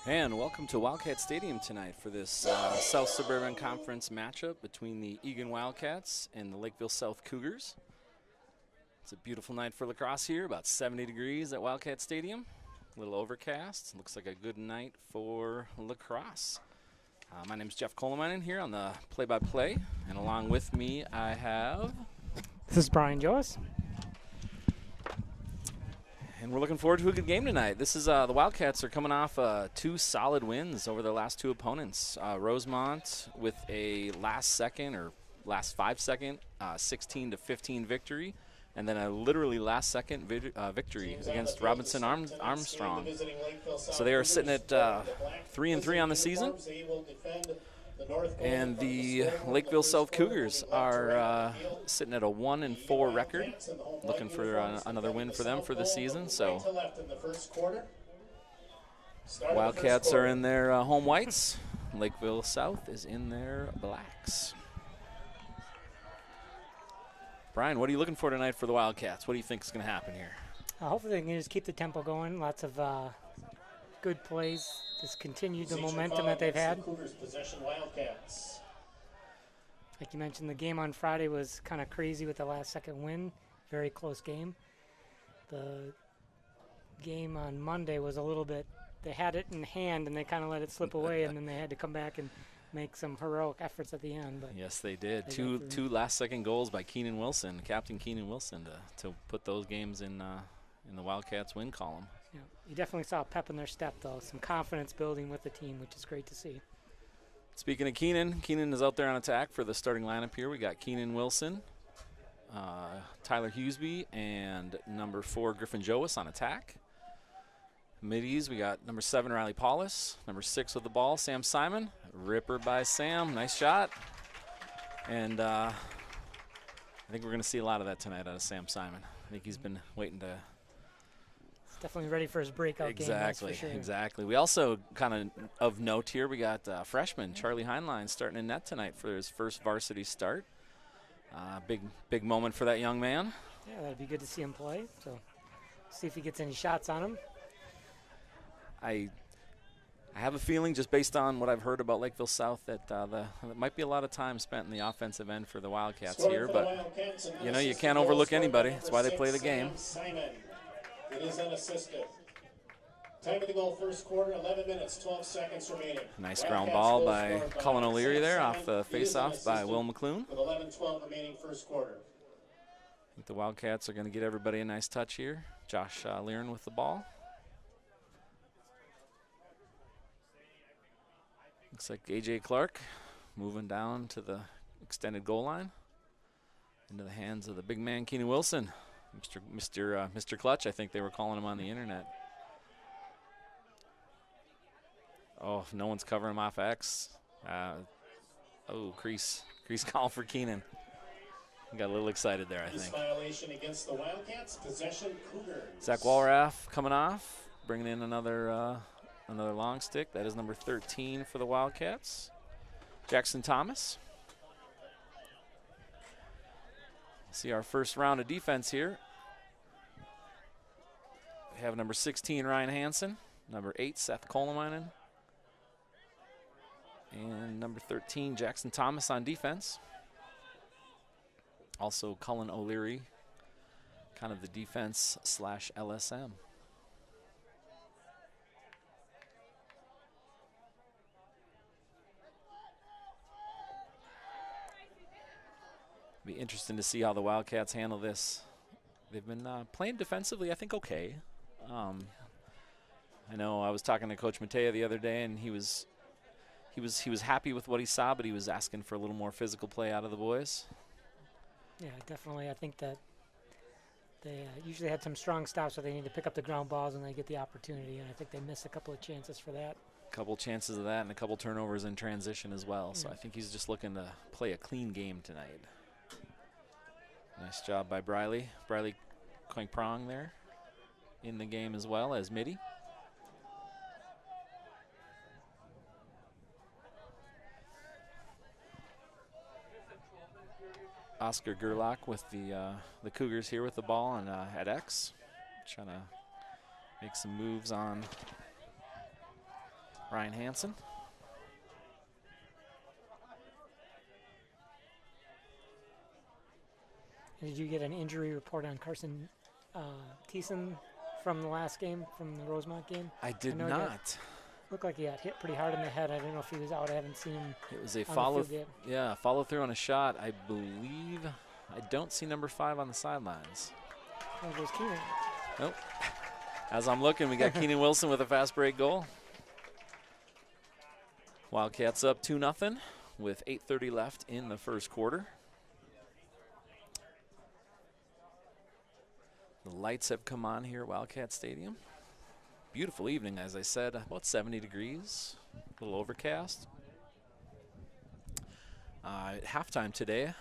And welcome to Wildcat Stadium tonight for this South Suburban Conference matchup between the Eagan Wildcats and the Lakeville South Cougars. It's a beautiful night for lacrosse here, about 70 degrees at Wildcat Stadium. A little overcast. Looks like a good night for lacrosse. My name is Jeff Coleman here on the play-by-play, and along with me I have... This is Brian Joyce. And we're looking forward to a good game tonight. This is the Wildcats are coming off two solid wins over their last two opponents. Rosemont with a last 5-second 16-15 victory, and then a literally last second victory against Robinson Armstrong. So they are sitting at 3-3 on the season. And the Lakeville South Cougars are sitting at a 1-4 record, looking for another win for them for the season. So Wildcats are in their home whites. Lakeville South is in their blacks. Brian, what are you looking for tonight for the Wildcats? What do you think is going to happen here? Hopefully they can just keep the tempo going. Lots of good plays. Just continue the momentum that they've had. Like you mentioned, the game on Friday was kind of crazy with the last second win. Very close game. The game on Monday was a little bit, they had it in hand and they kind of let it slip away, and then they had to come back and make some heroic efforts at the end. But yes, they did. Two last second goals by Keenan Wilson, Captain Keenan Wilson, to put those games in in the Wildcats win column. Yeah, you definitely saw a pep in their step, though. Some confidence building with the team, which is great to see. Speaking of Keenan, Keenan is out there on attack for the starting lineup here. We got Keenan Wilson, Tyler Hughesby, and number 4 Griffin Joas on attack. Middies, we got number 7 Riley Paulus, number 6 with the ball Sam Simon. Ripper by Sam, nice shot. And I think we're going to see a lot of that tonight out of Sam Simon. I think he's been waiting to. He's definitely ready for his breakout game, that's for sure. Exactly. We also kind of note here, we got freshman Charlie Heinlein starting in net tonight for his first varsity start. Big moment for that young man. Yeah, that'd be good to see him play. So see if he gets any shots on him. I have a feeling, just based on what I've heard about Lakeville South, that there might be a lot of time spent in the offensive end for the Wildcats here. But, you know, you can't overlook anybody. That's why they play the game. It is unassisted. Time of the goal, first quarter, 11 minutes, 12 seconds remaining. Nice ground ball by Cullen O'Leary there off the face-off by Will McClune. With 11-12 remaining first quarter. I think the Wildcats are going to get everybody a nice touch here. Josh Learen with the ball. Looks like A.J. Clark moving down to the extended goal line. Into the hands of the big man, Keenan Wilson. Mr. Clutch, I think they were calling him on the internet. Oh, no one's covering him off X. Crease call for Keenan. Got a little excited there, I think. Violation against the Wildcats, possession Cougars. Zach Walraff coming off, bringing in another long stick. That is number 13 for the Wildcats. Jackson Thomas. See our first round of defense here. We have number 16, Ryan Hansen. Number 8, Seth Kolemainen. And number 13, Jackson Thomas on defense. Also Cullen O'Leary, kind of the defense / LSM. Be interesting to see how the Wildcats handle this. They've been playing defensively, I think, okay. I know I was talking to Coach Matea the other day, and he was happy with what he saw, but he was asking for a little more physical play out of the boys. Yeah, definitely. I think that they usually had some strong stops, so they need to pick up the ground balls when they get the opportunity, and I think they missed a couple of chances for that. A couple chances of that and a couple turnovers in transition as well. So I think he's just looking to play a clean game tonight. Nice job by Briley. Briley Koing-Prong there in the game as well as Mitty. Oscar Gerlach with the Cougars here with the ball and at X. Trying to make some moves on Ryan Hansen. Did you get an injury report on Carson Thiessen from the last game, from the Rosemont game? I did not. Looked like he got hit pretty hard in the head. I don't know if he was out. I haven't seen him. It was a follow through on a shot. I believe I don't see number 5 on the sidelines. Oh, there's Keenan. Nope. As I'm looking, we got Keenan Wilson with a fast break goal. Wildcats up 2-0 with 8:30 left in the first quarter. The lights have come on here at Wildcat Stadium. Beautiful evening, as I said, about 70 degrees, a little overcast. At halftime today,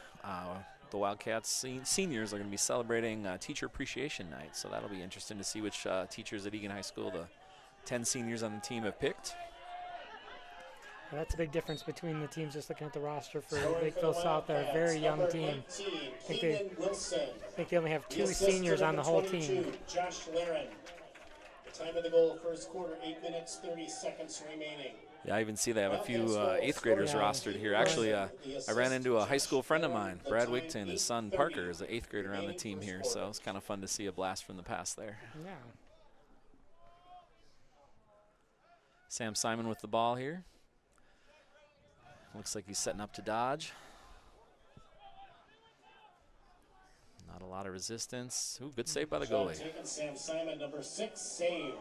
the Wildcats seniors are going to be celebrating Teacher Appreciation Night, so that'll be interesting to see which teachers at Eagan High School the 10 seniors on the team have picked. Well, that's a big difference between the teams. Just looking at the roster for Lakeville South, they're a very young team. I think they only have 2 seniors on the whole team. Josh Learen. The time of the goal, first quarter, 8 minutes, 30 seconds remaining. Yeah, I even see they have a few 8th graders rostered here. Actually, I ran into a high school friend of mine, Brad Wigton. His son Parker is an 8th grader on the team here, so it's kind of fun to see a blast from the past there. Yeah. Sam Simon with the ball here. Looks like he's setting up to dodge. Now Not a lot of resistance. Ooh, good save by the Shot goalie. taken, Sam Simon, number 6, save.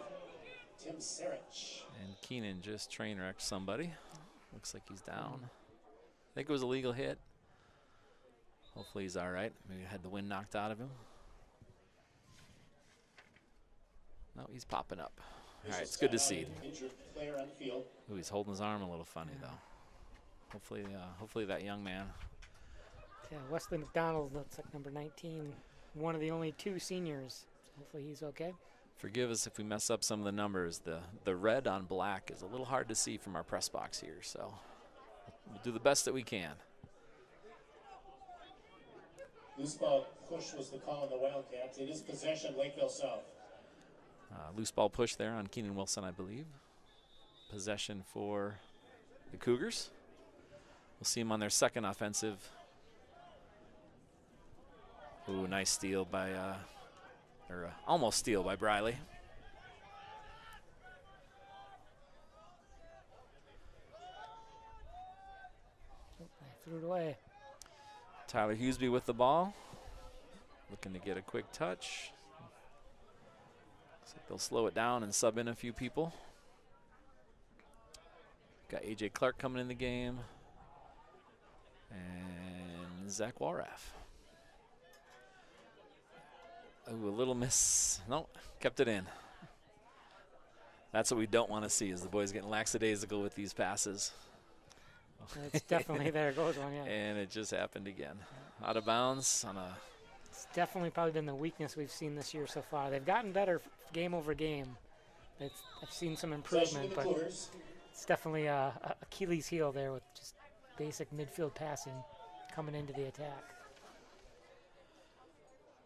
Tim Sarich. And Keenan just train wrecked somebody. Looks like he's down. I think it was a legal hit. Hopefully he's all right. Maybe had the wind knocked out of him. No, he's popping up. All right, it's good to see. Injured player on the field. Ooh, he's holding his arm a little funny though. Hopefully that young man. Yeah, Wesley McDonald looks like number 19, one of the only 2 seniors. Hopefully he's okay. Forgive us if we mess up some of the numbers. The red on black is a little hard to see from our press box here, so we'll do the best that we can. Loose ball push was the call on the Wildcats. It is possession, Lakeville South. Loose ball push there on Keenan Wilson, I believe. Possession for the Cougars. We'll see him on their second offensive. Ooh, nice steal by, almost steal by Briley. I threw it away. Tyler Hughesby with the ball. Looking to get a quick touch. Looks like they'll slow it down and sub in a few people. Got A.J. Clark coming in the game. And Zach Walraff. Ooh, a little miss. No, kept it in. That's what we don't want to see, is the boys getting lackadaisical with these passes. It's definitely there goes one, yeah. And it just happened again. Out of bounds on a. It's definitely probably been the weakness we've seen this year so far. They've gotten better game over game. I've seen some improvement, but it's definitely a Achilles heel there with just basic midfield passing coming into the attack.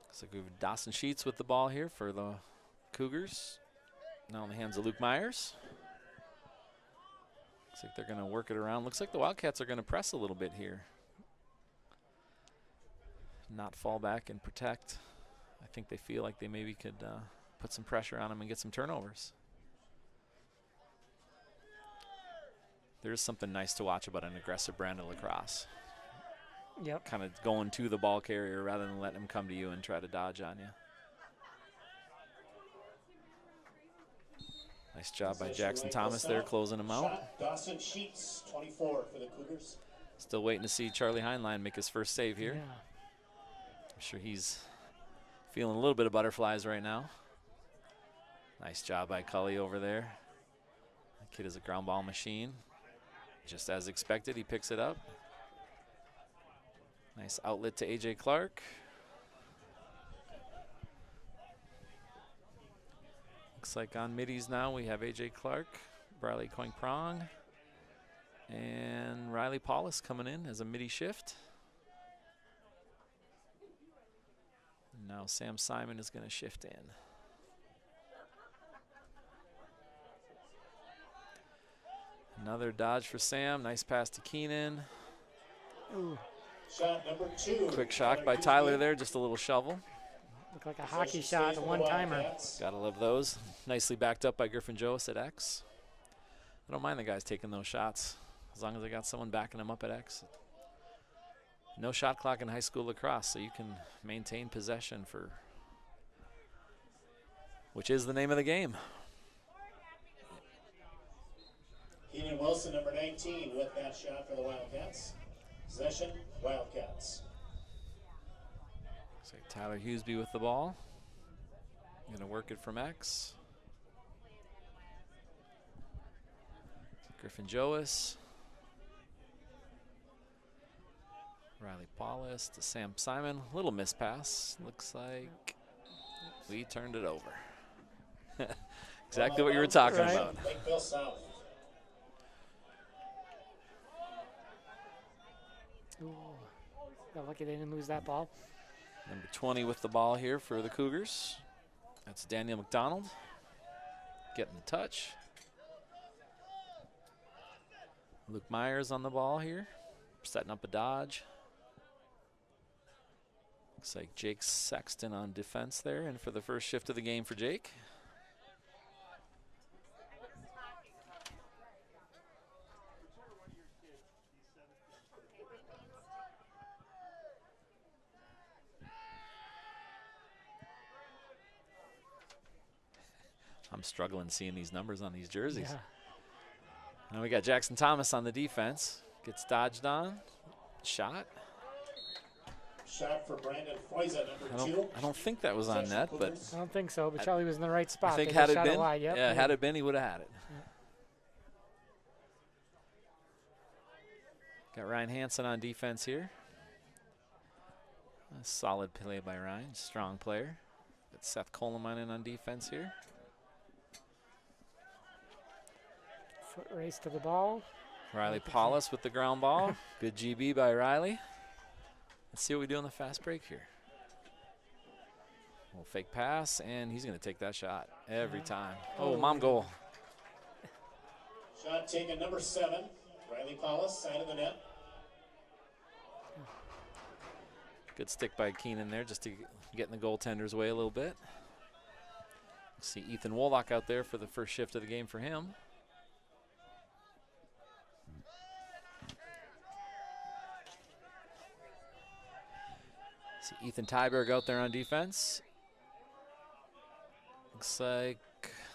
Looks like we have Dawson Sheets with the ball here for the Cougars. Now in the hands of Luke Myers. Looks like they're going to work it around. Looks like the Wildcats are going to press a little bit here. Not fall back and protect. I think they feel like they maybe could put some pressure on them and get some turnovers. There's something nice to watch about an aggressive brand of lacrosse. Yep. Kind of going to the ball carrier rather than letting him come to you and try to dodge on you. Nice job by Jackson Thomas there, closing him out. Dawson Sheets, 24 for the Cougars. Still waiting to see Charlie Heinlein make his first save here. Yeah. I'm sure he's feeling a little bit of butterflies right now. Nice job by Cully over there. That kid is a ground ball machine. Just as expected, he picks it up. Nice outlet to A.J. Clark. Looks like on middies now we have A.J. Clark, Briley Coing-Prong, and Riley Paulus coming in as a midi shift. Now Sam Simon is going to shift in. Another dodge for Sam. Nice pass to Keenan. Ooh. Shot number 2. Quick shot by Tyler there, just a little shovel. Looked like a hockey shot, a one-timer. Gotta love those. Nicely backed up by Griffin Joas at X. I don't mind the guys taking those shots, as long as they got someone backing them up at X. No shot clock in high school lacrosse, so you can maintain possession for, which is the name of the game. Keenan Wilson, number 19, with that shot for the Wildcats. Possession, Wildcats. Looks like Tyler Hughesby with the ball. Gonna work it from X. Griffin Joas. Riley Paulus to Sam Simon. Little miss pass. Looks like we turned it over. Exactly what you were talking about. Lakeville South. Ooh. Got lucky they didn't lose that ball. Number 20 with the ball here for the Cougars. That's Daniel McDonald. Getting the touch. Luke Myers on the ball here. Setting up a dodge. Looks like Jake Sexton on defense there, and for the first shift of the game for Jake. I'm struggling seeing these numbers on these jerseys. Yeah. Now we got Jackson Thomas on the defense. Gets dodged on. Shot. Shot for Brandon Foyza, number 2. I don't think that was on net, but I don't think so, but Charlie was in the right spot. I think They had just it shot been, wide. Yep. yeah, had it been, he would have had it. Got Ryan Hansen on defense here. A solid play by Ryan, strong player. Got Seth Coleman on defense here. Foot race to the ball. Riley Paulus with the ground ball. Good GB by Riley. Let's see what we do on the fast break here. Little fake pass, and he's going to take that shot every time. Oh, mom goal. Shot taken, number 7. Riley Paulus, side of the net. Good stick by Keenan there just to get in the goaltender's way a little bit. See Ethan Wollock out there for the first shift of the game for him. See Ethan Tyberg out there on defense. Looks like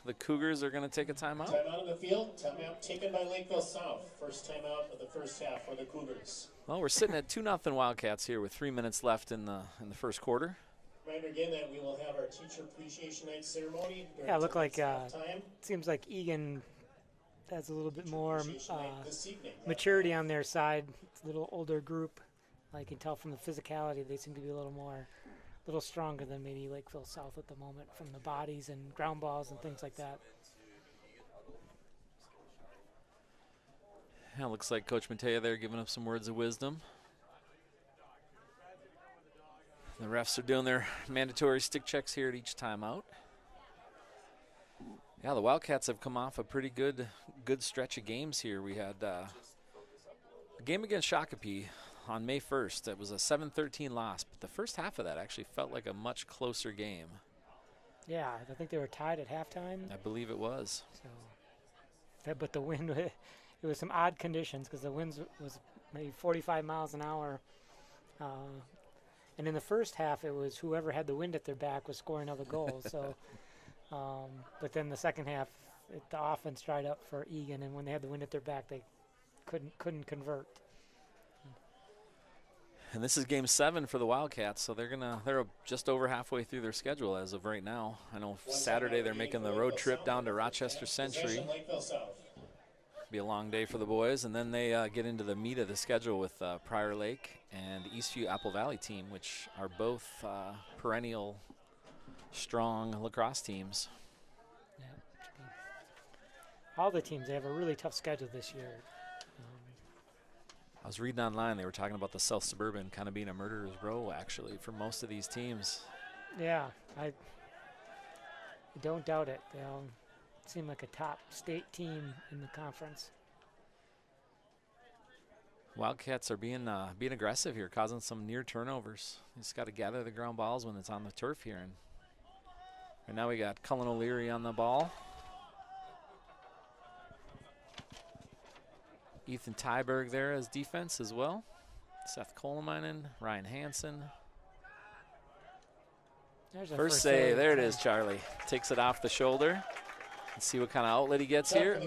the Cougars are going to take a timeout. Timeout on the field. Timeout taken by Lakeville South. First timeout of the first half for the Cougars. Well, we're sitting at 2-0 Wildcats here with 3 minutes left in the first quarter. Reminder again that we will have our Teacher Appreciation Night ceremony. Yeah, it looked like time. seems like Eagan has a little bit more This evening. maturity on their side. It's a little older group. I can tell from the physicality they seem to be a little stronger than maybe Lakeville South at the moment from the bodies and ground balls and things like that. Yeah, looks like Coach Matea there giving up some words of wisdom. The refs are doing their mandatory stick checks here at each timeout. Yeah, the Wildcats have come off a pretty good stretch of games here. We had a game against Shakopee on May 1st. It was a 7-13 loss, but the first half of that actually felt like a much closer game. Yeah, I think they were tied at halftime. I believe it was. So, but the wind, it was some odd conditions because the wind was maybe 45 miles an hour. And in the first half, it was whoever had the wind at their back was scoring all the goals. So, but then the second half, the offense dried up for Eagan, and when they had the wind at their back, they couldn't convert. And this is game 7 for the Wildcats, so they're just over halfway through their schedule as of right now. I know Saturday they're making the road trip down to Rochester Century. Be a long day for the boys, and then they get into the meat of the schedule with Prior Lake and Eastview Apple Valley team, which are both perennial strong lacrosse teams. Yeah. All the teams, they have a really tough schedule this year. I was reading online, they were talking about the South Suburban kind of being a murderer's row, actually, for most of these teams. Yeah, I don't doubt it. They all seem like a top state team in the conference. Wildcats are being aggressive here, causing some near turnovers. You just got to gather the ground balls when it's on the turf here. And now we got Cullen O'Leary on the ball. Ethan Tyberg there as defense as well. Seth Coleman, Ryan Hansen. First save, there it is, Charlie. Takes it off the shoulder. Let's see what kind of outlet he gets here.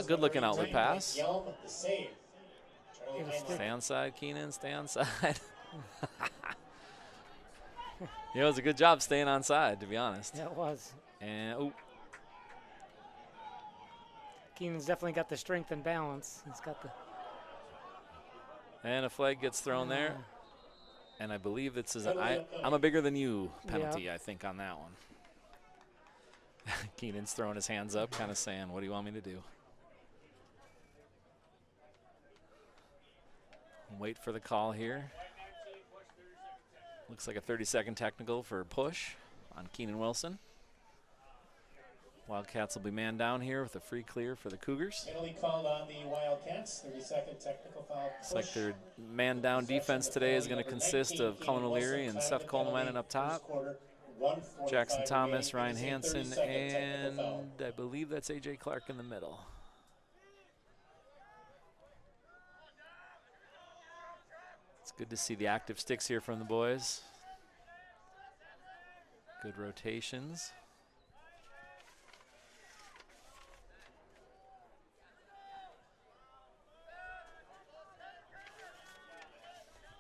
Good looking outlet pass. Stay onside, Keenan, stay onside. It was a good job staying onside, to be honest. Yeah, it was. And Keenan's definitely got the strength and balance. He's got the. And a flag gets thrown there. And I believe this is I'm a bigger than you penalty, I think, on that one. Keenan's throwing his hands up, kind of saying, what do you want me to do? Wait for the call here. Looks like a 30-second technical for a push on Keenan Wilson. Wildcats will be man down here with a free clear for the Cougars. Penalty called on the Wildcats. 30-second technical foul. Looks like their man down defense today is going to consist of Cullen O'Leary and Seth Coleman up top. Jackson Thomas, Ryan Hansen, and I believe that's AJ Clark in the middle. It's good to see the active sticks here from the boys. Good rotations.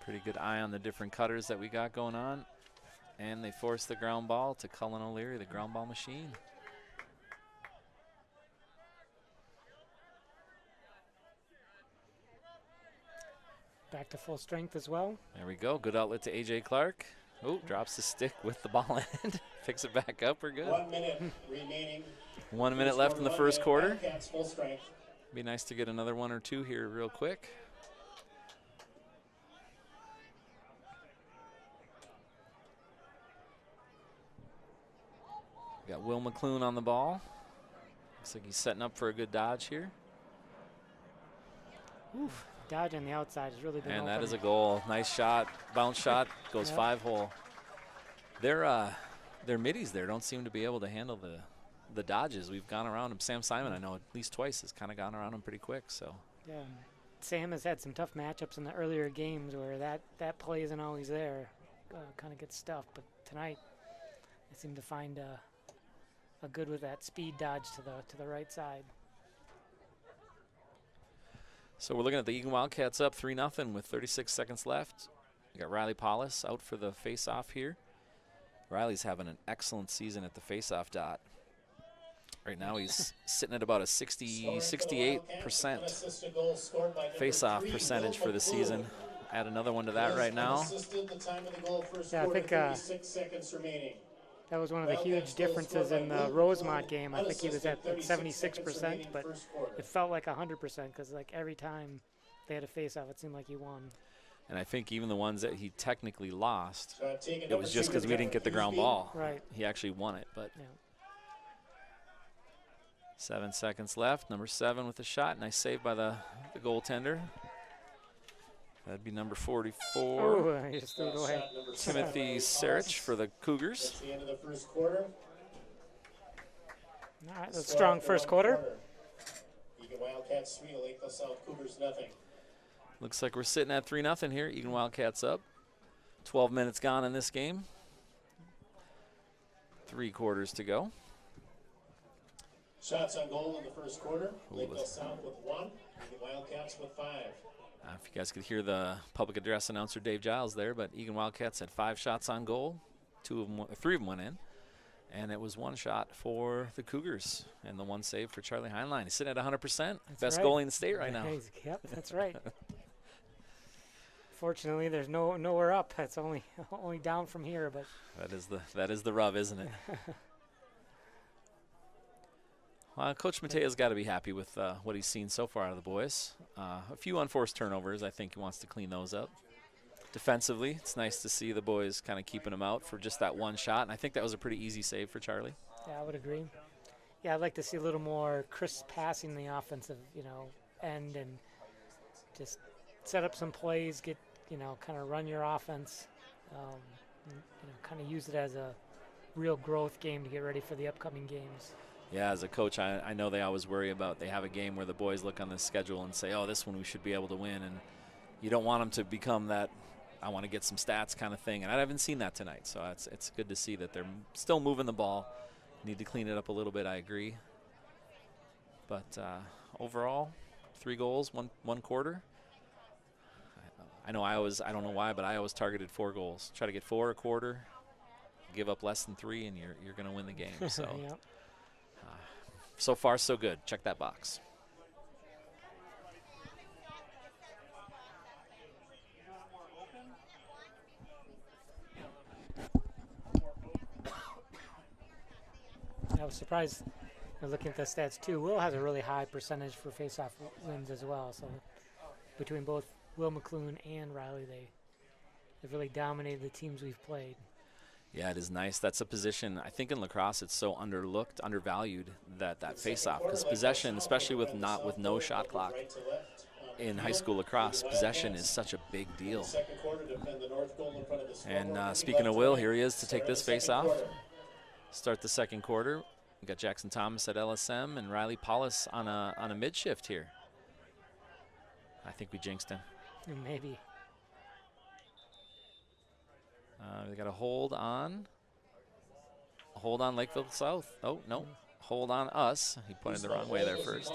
Pretty good eye on the different cutters that we got going on. And they force the ground ball to Cullen O'Leary, the ground ball machine. Back to full strength as well. There we go. Good outlet to A.J. Clark. Oh, drops the stick with the ball end. Picks it back up. We're good. 1 minute remaining. 1 minute left in the first quarter. Wildcats full strength. Be nice to get another 1 or 2 here real quick. Got Will McClune on the ball. Looks like he's setting up for a good dodge here. Oof. Dodge on the outside has really been And open. that is a goal. Nice shot, bounce shot, goes 5-hole. Their middies there don't seem to be able to handle the dodges. We've gone around them. Sam Simon, I know at least twice, has kind of gone around them pretty quick. So Yeah, Sam has had some tough matchups in the earlier games where that play isn't always there. Kind of gets stuffed, but tonight they seem to find a good with that speed dodge to the right side. So we're looking at the Eagan Wildcats up 3-0 with 36 seconds left. We got Riley Paulus out for the face-off here. Riley's having an excellent season at the face-off dot. Right now he's sitting at about a 68% face-off percentage for the season. Add another one to that right now. Yeah, I think that was one of the huge differences in the Rosemont game. I think he was at like 76%, but it felt like 100% because like every time they had a face-off, it seemed like he won. And I think even the ones that he technically lost, it was just because we didn't get the ground ball. Right. He actually won it, but Yeah. 7 seconds left. Number 7 with the shot. Nice save by the goaltender. That'd be number 44. Oh, he just threw it away. Timothy Sarich for the Cougars. At the end of the first quarter. All right, that's a strong first quarter. Eagan Wildcats 3, Lakeville South Cougars nothing. Looks like we're sitting at 3-0 here. Eagan Wildcats up. 12 minutes gone in this game. 3 quarters to go. Shots on goal in the first quarter. Lakeville South with 1, Eagan Wildcats with 5. If you guys could hear the public address announcer Dave Giles there, but Eagan Wildcats had 5 shots on goal. 3 of them went in. And it was 1 shot for the Cougars and the 1 save for Charlie Heinlein. He's sitting at 100%. Best right. goalie in the state right now. Yep, that's right. Fortunately, there's nowhere up. It's only down from here, but that is the rub, isn't it? Coach Matea's got to be happy with what he's seen so far out of the boys. A few unforced turnovers. I think he wants to clean those up. Defensively, it's nice to see the boys kind of keeping him out for just that 1 shot, and I think that was a pretty easy save for Charlie. yeah, I would agree. Yeah, I'd like to see a little more crisp passing in the offensive, end and just set up some plays, get, kind of run your offense, kind of use it as a real growth game to get ready for the upcoming games. Yeah, as a coach, I know they always worry about they have a game where the boys look on the schedule and say, oh, this one we should be able to win, and you don't want them to become that I want to get some stats kind of thing, and I haven't seen that tonight, so it's good to see that they're still moving the ball. Need to clean it up a little bit, I agree. But overall, 3 goals, one quarter. I know I don't know why, but I always targeted 4 goals. Try to get 4 a quarter, give up less than 3, and you're going to win the game. So, Yep. So far so good. Check that box. I was surprised looking at the stats too. Will has a really high percentage for face-off wins as well. So between both Will McClune and Riley, they've really dominated the teams we've played. Yeah, it is nice. That's a position, I think in lacrosse it's so underlooked, undervalued, that face-off. Because possession, especially with no shot clock in high school lacrosse, possession is such a big deal. And speaking of Will, here he is to take this face-off. Start the second quarter. We got Jackson Thomas at LSM and Riley Paulus on a mid shift here. I think we jinxed him. Maybe. They got a hold on Lakeville South. Oh, no. Hold on us. He pointed the wrong way there first.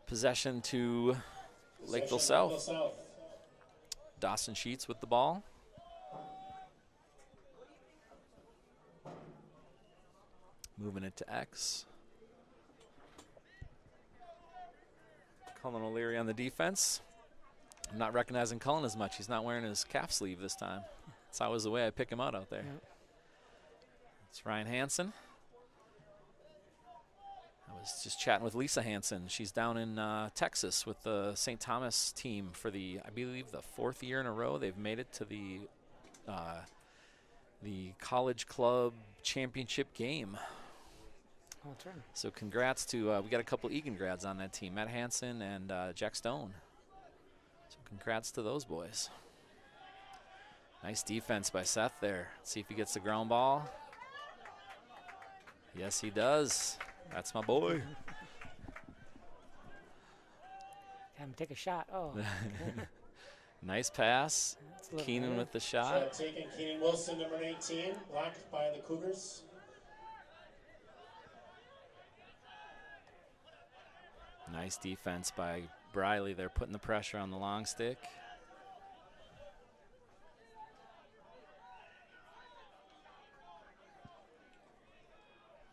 Possession to Lakeville South. Dawson Sheets with the ball. Moving it to X. Cullen O'Leary on the defense. I'm not recognizing Cullen as much. He's not wearing his calf sleeve this time. That's always the way I pick him out there. Yep. It's Ryan Hansen. I was just chatting with Lisa Hansen. She's down in Texas with the St. Thomas team for the, I believe, the 4th year in a row. They've made it to the college club championship game. Oh, that's right. So congrats to, we got a couple Eagan grads on that team, Matt Hansen and Jack Stone. So congrats to those boys. Nice defense by Seth there. Let's see if he gets the ground ball. Yes, he does. That's my boy. Have him take a shot. Oh. Nice pass. Keenan better. with the shot. Shot taken, Keenan Wilson, number 19, blocked by the Cougars. Nice defense by Briley. They're putting the pressure on the long stick.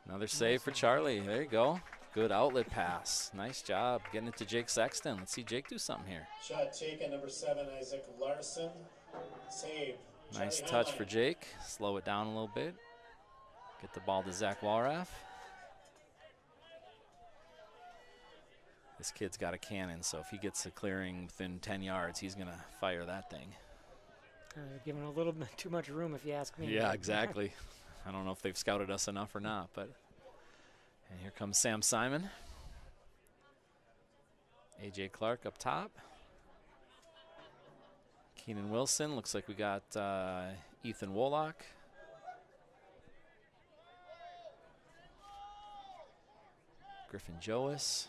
Another save for Charlie. There you go. Good outlet pass. Nice job getting it to Jake Sexton. Let's see Jake do something here. Shot taken, number 7, Isaac Larson. Save. Nice Charlie touch Heinlein. for Jake. Slow it down a little bit. Get the ball to Zach Walraff. This kid's got a cannon, so if he gets a clearing within 10 yards, he's going to fire that thing. Giving a little bit too much room, if you ask me. Yeah, exactly. I don't know if they've scouted us enough or not, but and here comes Sam Simon. AJ Clark up top. Keenan Wilson. Looks like we got Ethan Wollock. Griffin Joas.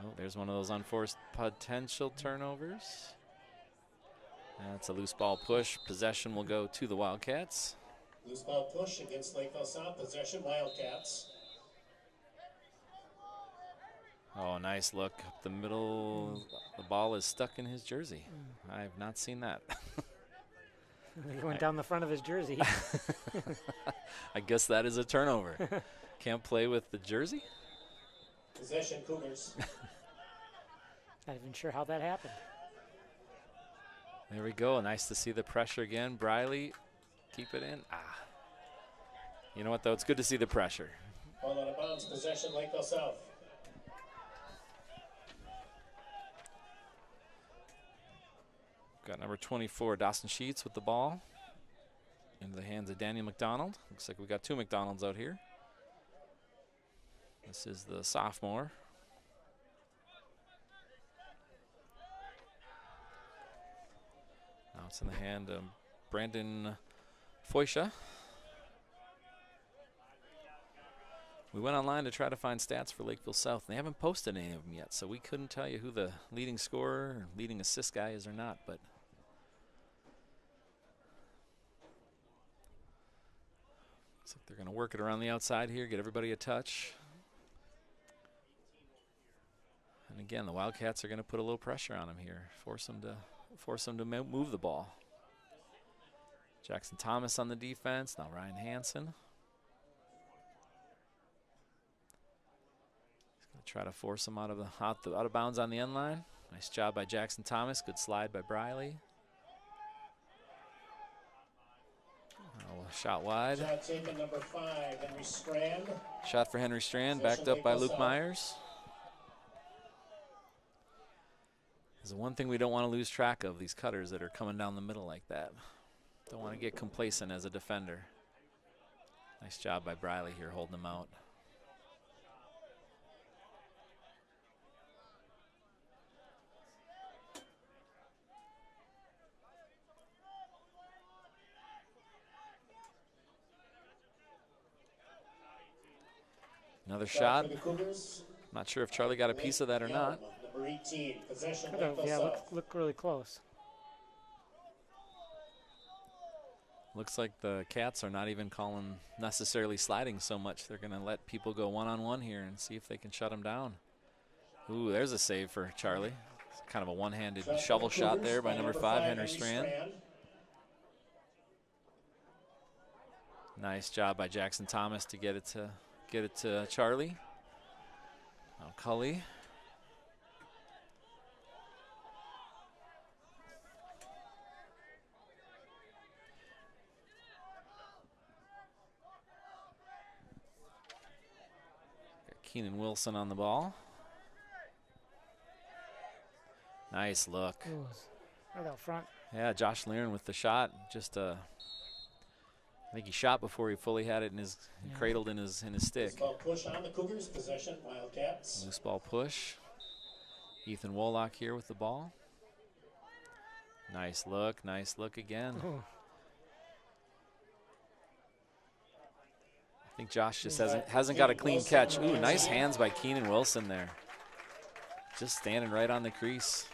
Oh, there's one of those unforced potential turnovers. That's a loose ball push. Possession will go to the Wildcats. Loose ball push against Lakeville South. Possession, Wildcats. Oh, nice look up the middle. The ball is stuck in his jersey. I have not seen that. He went down the front of his jersey. I guess that is a turnover. Can't play with the jersey? Possession, Cougars. Not even sure how that happened. There we go. Nice to see the pressure again. Briley, keep it in. You know what, though? It's good to see the pressure. Ball out of bounds. Possession, Lakeville South. Got number 24, Dawson Sheets with the ball. Into the hands of Daniel McDonald. Looks like we got 2 McDonalds out here. This is the sophomore. Now it's in the hand of Brandon Foysha. We went online to try to find stats for Lakeville South. They haven't posted any of them yet, so we couldn't tell you who the leading scorer or leading assist guy is or not, but looks like they're going to work it around the outside here, get everybody a touch. And again, the Wildcats are going to put a little pressure on them here, force them to move the ball. Jackson Thomas on the defense, now Ryan Hansen. Try to force him out of bounds on the end line. Nice job by Jackson Thomas. Good slide by Briley. Oh, shot wide. Shot taken, number 5, Henry Strand. Shot for Henry Strand, backed up by Luke Myers. There's the one thing we don't want to lose track of, these cutters that are coming down the middle like that. Don't want to get complacent as a defender. Nice job by Briley here holding them out. Another shot. Not sure if Charlie got a piece of that or not. Number 18, possession, Could've, Lakeville yeah, South. look really close. Looks like the Cats are not even calling necessarily sliding so much. They're going to let people go one-on-one here and see if they can shut them down. Ooh, there's a save for Charlie. It's kind of a one-handed shovel shot there by number 5, Henry Strand. Nice job by Jackson Thomas to get it to Charlie. Now Cully. Got Keenan Wilson on the ball. Nice look. Ooh, right out front. Yeah, Josh Learen with the shot. Just I think he shot before he fully had it in his cradled in his stick. Loose ball push on the Cougars, possession, Wildcats. Loose ball push. Ethan Wolak here with the ball. Nice look again. Ooh. I think Josh just hasn't got a clean catch. Ooh, nice hands by Keenan Wilson there. Just standing right on the crease.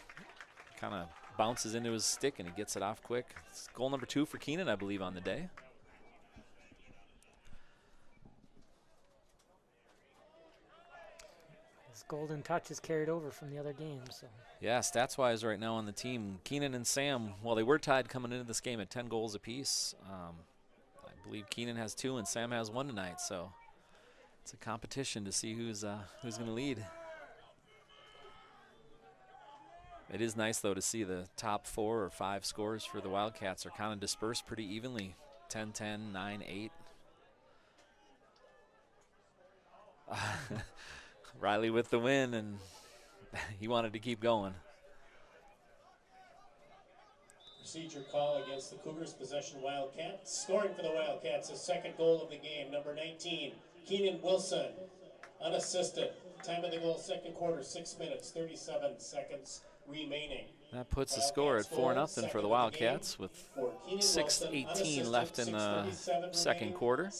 Kind of bounces into his stick and he gets it off quick. It's goal number 2 for Keenan, I believe, on the day. His golden touch is carried over from the other games. So. Yeah, stats-wise right now on the team, Keenan and Sam, well, they were tied coming into this game at 10 goals apiece. I believe Keenan has 2 and Sam has 1 tonight, so it's a competition to see who's going to lead. It is nice, though, to see the top 4 or 5 scores for the Wildcats are kind of dispersed pretty evenly. 10-10, 9-8. Riley with the win, and he wanted to keep going. Procedure call against the Cougars, possession Wildcats. Scoring for the Wildcats, the second goal of the game, number 19, Keenan Wilson, unassisted. Time of the goal, second quarter, 6 minutes, 37 seconds remaining. That puts the score at 4-0 for the Wildcats with 6:18 left in the second quarter.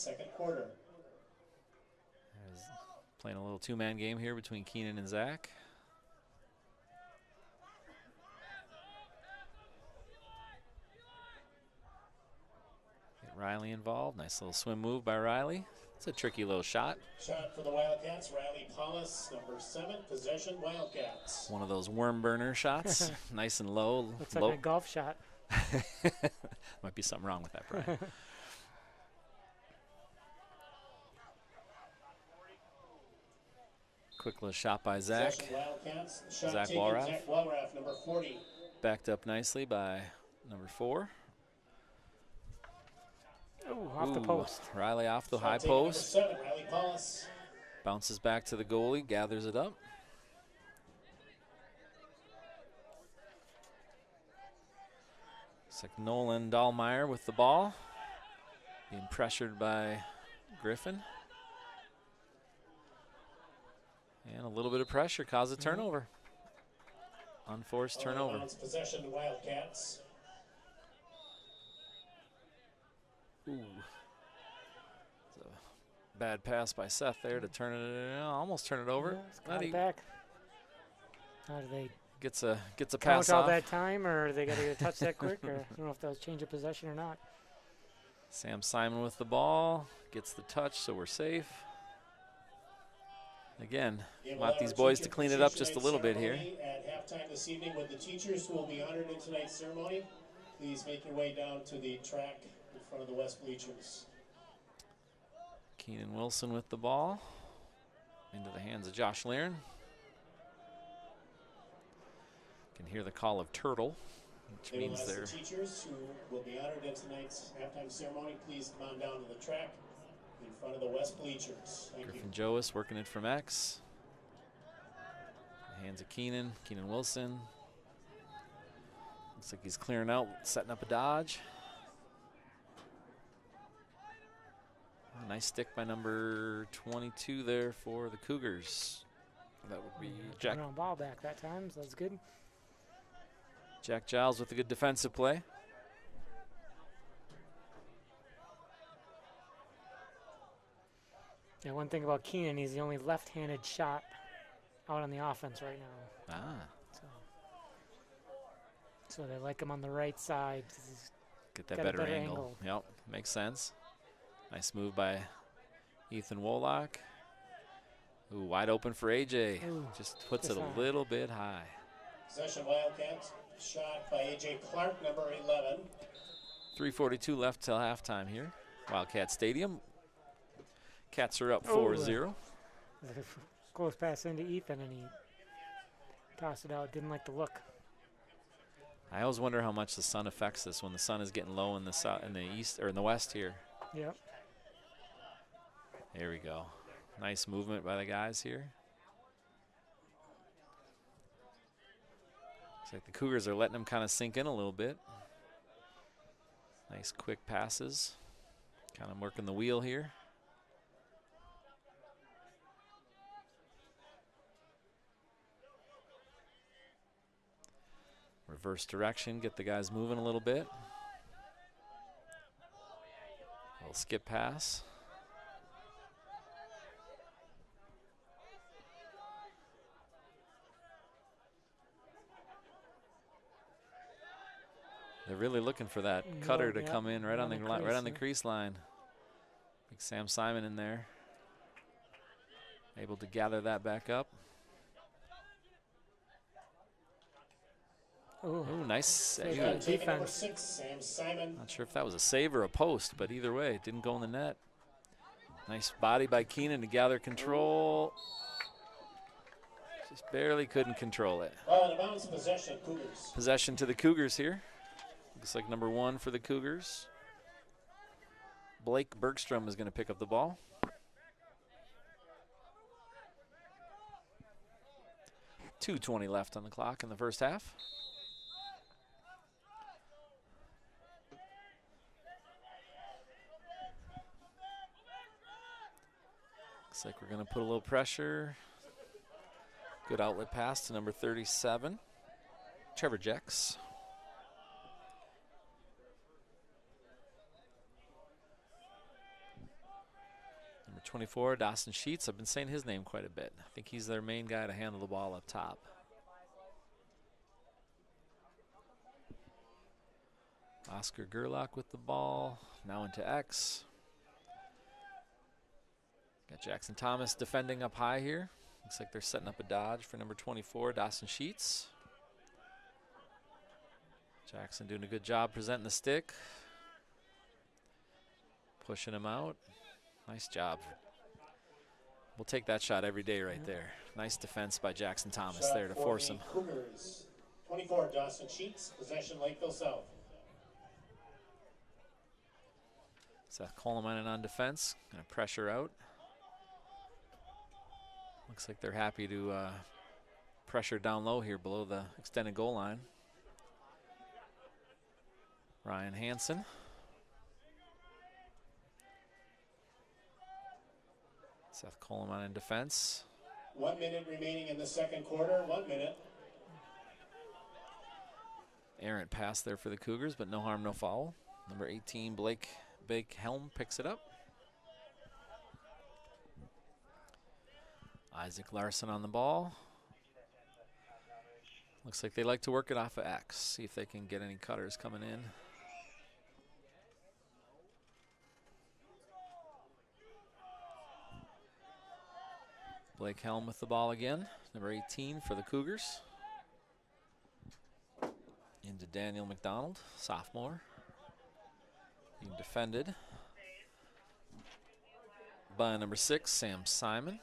Playing a little 2-man game here between Keenan and Zach. Get Riley involved. Nice little swim move by Riley. It's a tricky little shot. Shot for the Wildcats, Riley Paulus, number 7, possession Wildcats. One of those worm burner shots. Nice and low. Looks like a golf shot. Might be something wrong with that, Brian. Quick little shot by Zach. Zach Walraff, number 40. Backed up nicely by number 4. Ooh, off the post. Riley off the high post. Bounces back to the goalie, gathers it up. It's like Nolan Dahlmeyer with the ball. Being pressured by Griffin. And a little bit of pressure caused a turnover. Unforced turnover. Possession to Wildcats. Ooh. It's a bad pass by Seth there to turn it, almost turn it over. Got it back. How do they gets a count pass all off. that time, or they got to get a touch that quick, or I don't know if that was change of possession or not. Sam Simon with the ball, gets the touch, so we're safe. Again, want these boys to clean it up just a little bit here. At halftime this evening with the teachers who will be honored in tonight's ceremony. Please make your way down to the track in front of the West bleachers. Keenan Wilson with the ball. Into the hands of Josh Learen. Can hear the call of turtle, which means they're... The teachers who will be honored in tonight's halftime ceremony, please come on down to the track in front of the West bleachers. Thank Griffin you. Joas working it from X. Hands of Keenan Wilson. Looks like he's clearing out, setting up a dodge. Oh, nice stick by number 22 there for the Cougars. That would be Jack. On ball back that time, so that's good. Jack Giles with a good defensive play. Yeah, one thing about Keenan, he's the only left-handed shot out on the offense right now. So they like him on the right side. He's get that better angle. Yep, makes sense. Nice move by Ethan Wolak. Ooh, wide open for AJ. Ooh, just puts it a little bit high. Possession Wildcats. Shot by A.J. Clark, number 11. 3:42 left till halftime here. Wildcat Stadium. Cats are up 4-0. Close pass into Ethan, and he tossed it out. Didn't like the look. I always wonder how much the sun affects this when the sun is getting low in the south, in the east or in the west here. Yep. There we go. Nice movement by the guys here. Looks like the Cougars are letting them kind of sink in a little bit. Nice quick passes. Kind of working the wheel here. Reverse direction, get the guys moving a little bit. A little skip pass. They're really looking for that cutter to come in right on the crease line. Big Sam Simon in there, able to gather that back up. Oh, nice defense. 6, Sam Simon. Not sure if that was a save or a post, but either way, it didn't go in the net. Nice body by Keenan to gather control. Just barely couldn't control it. Out of bounds, possession, Cougars. Possession to the Cougars here. Looks like number 1 for the Cougars. Blake Bergstrom is going to pick up the ball. .220 left on the clock in the first half. Looks like we're going to put a little pressure. Good outlet pass to number 37, Trevor Jex. Number 24, Dawson Sheets. I've been saying his name quite a bit. I think he's their main guy to handle the ball up top. Oscar Gerlach with the ball, now into X. Got Jackson Thomas defending up high here. Looks like they're setting up a dodge for number 24, Dawson Sheets. Jackson doing a good job presenting the stick. Pushing him out. Nice job. We'll take that shot every day right there. Nice defense by Jackson Thomas Shot there to force him. Cougars. 24, Dawson Sheets. Possession, Lakeville South. Seth Coleman on defense. Going to pressure out. Looks like they're happy to pressure down low here below the extended goal line. Ryan Hansen. Seth Coleman in defense. 1 minute remaining in the second quarter. 1 minute. Errant pass there for the Cougars, but no harm, no foul. Number 18, Blake Helm picks it up. Isaac Larson on the ball. Looks like they like to work it off of X. See if they can get any cutters coming in. Blake Helm with the ball again. Number 18 for the Cougars. Into Daniel McDonald, sophomore. Being defended by number 6, Sam Simon.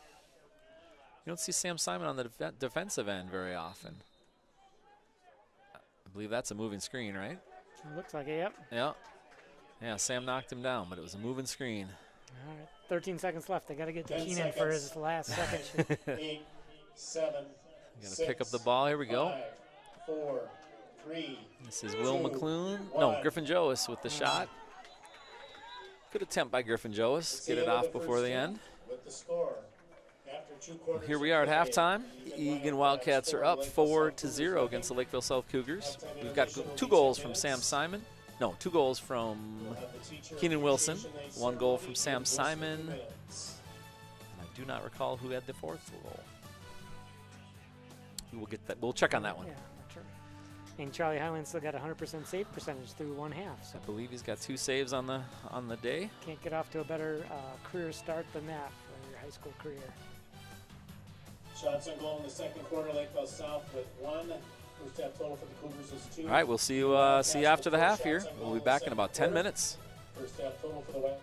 You don't see Sam Simon on the defensive end very often. I believe that's a moving screen, right? It looks like it, yep. Yeah. Yeah, Sam knocked him down, but it was a moving screen. All right, 13 seconds left. They got to get to 10 Keenan for his last second shoot. 8, 7, Got to pick up the ball. Here we go. 5, 4, 3. This is Will McClune. No, Griffin Joas with the shot. Good attempt by Griffin Joas. Get it off before the end. With the score. After 2 quarters Here we are at halftime. Eagan Wildcats are up 4-0 against the Lakeville South Cougars. We've got 2 goals from Sam Simon. No, 2 goals from Keenan Wilson. 1 goal from Sam Simon. And I do not recall who had the 4th goal. We will get that. We'll check on that one. Yeah, not sure. And Charlie Highland still got 100% save percentage through 1 half. So I believe he's got 2 saves on the day. can't get off to a better career start than that for your high school career. Shots on goal in the second quarter. Lakeville South with 1 First half total for the Cougars is 2. All right, we'll see you after the half here. We'll be back in about 10 minutes. First half total for the Wildcats.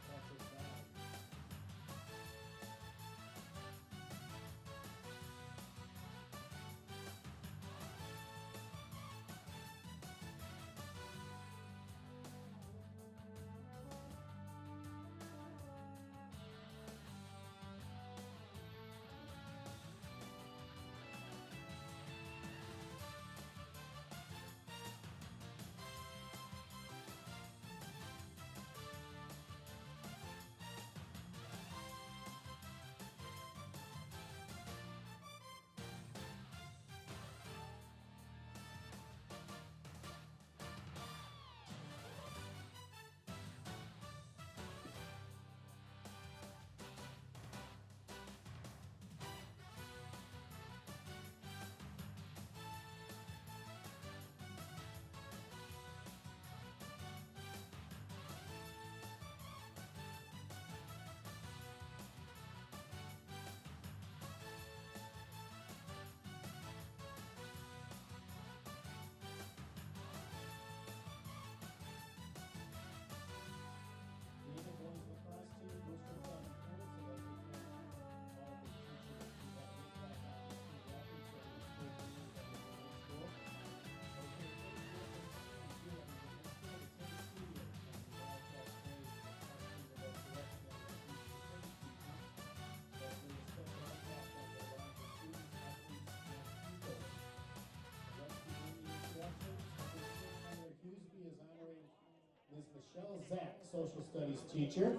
Michelle Zach, social studies teacher.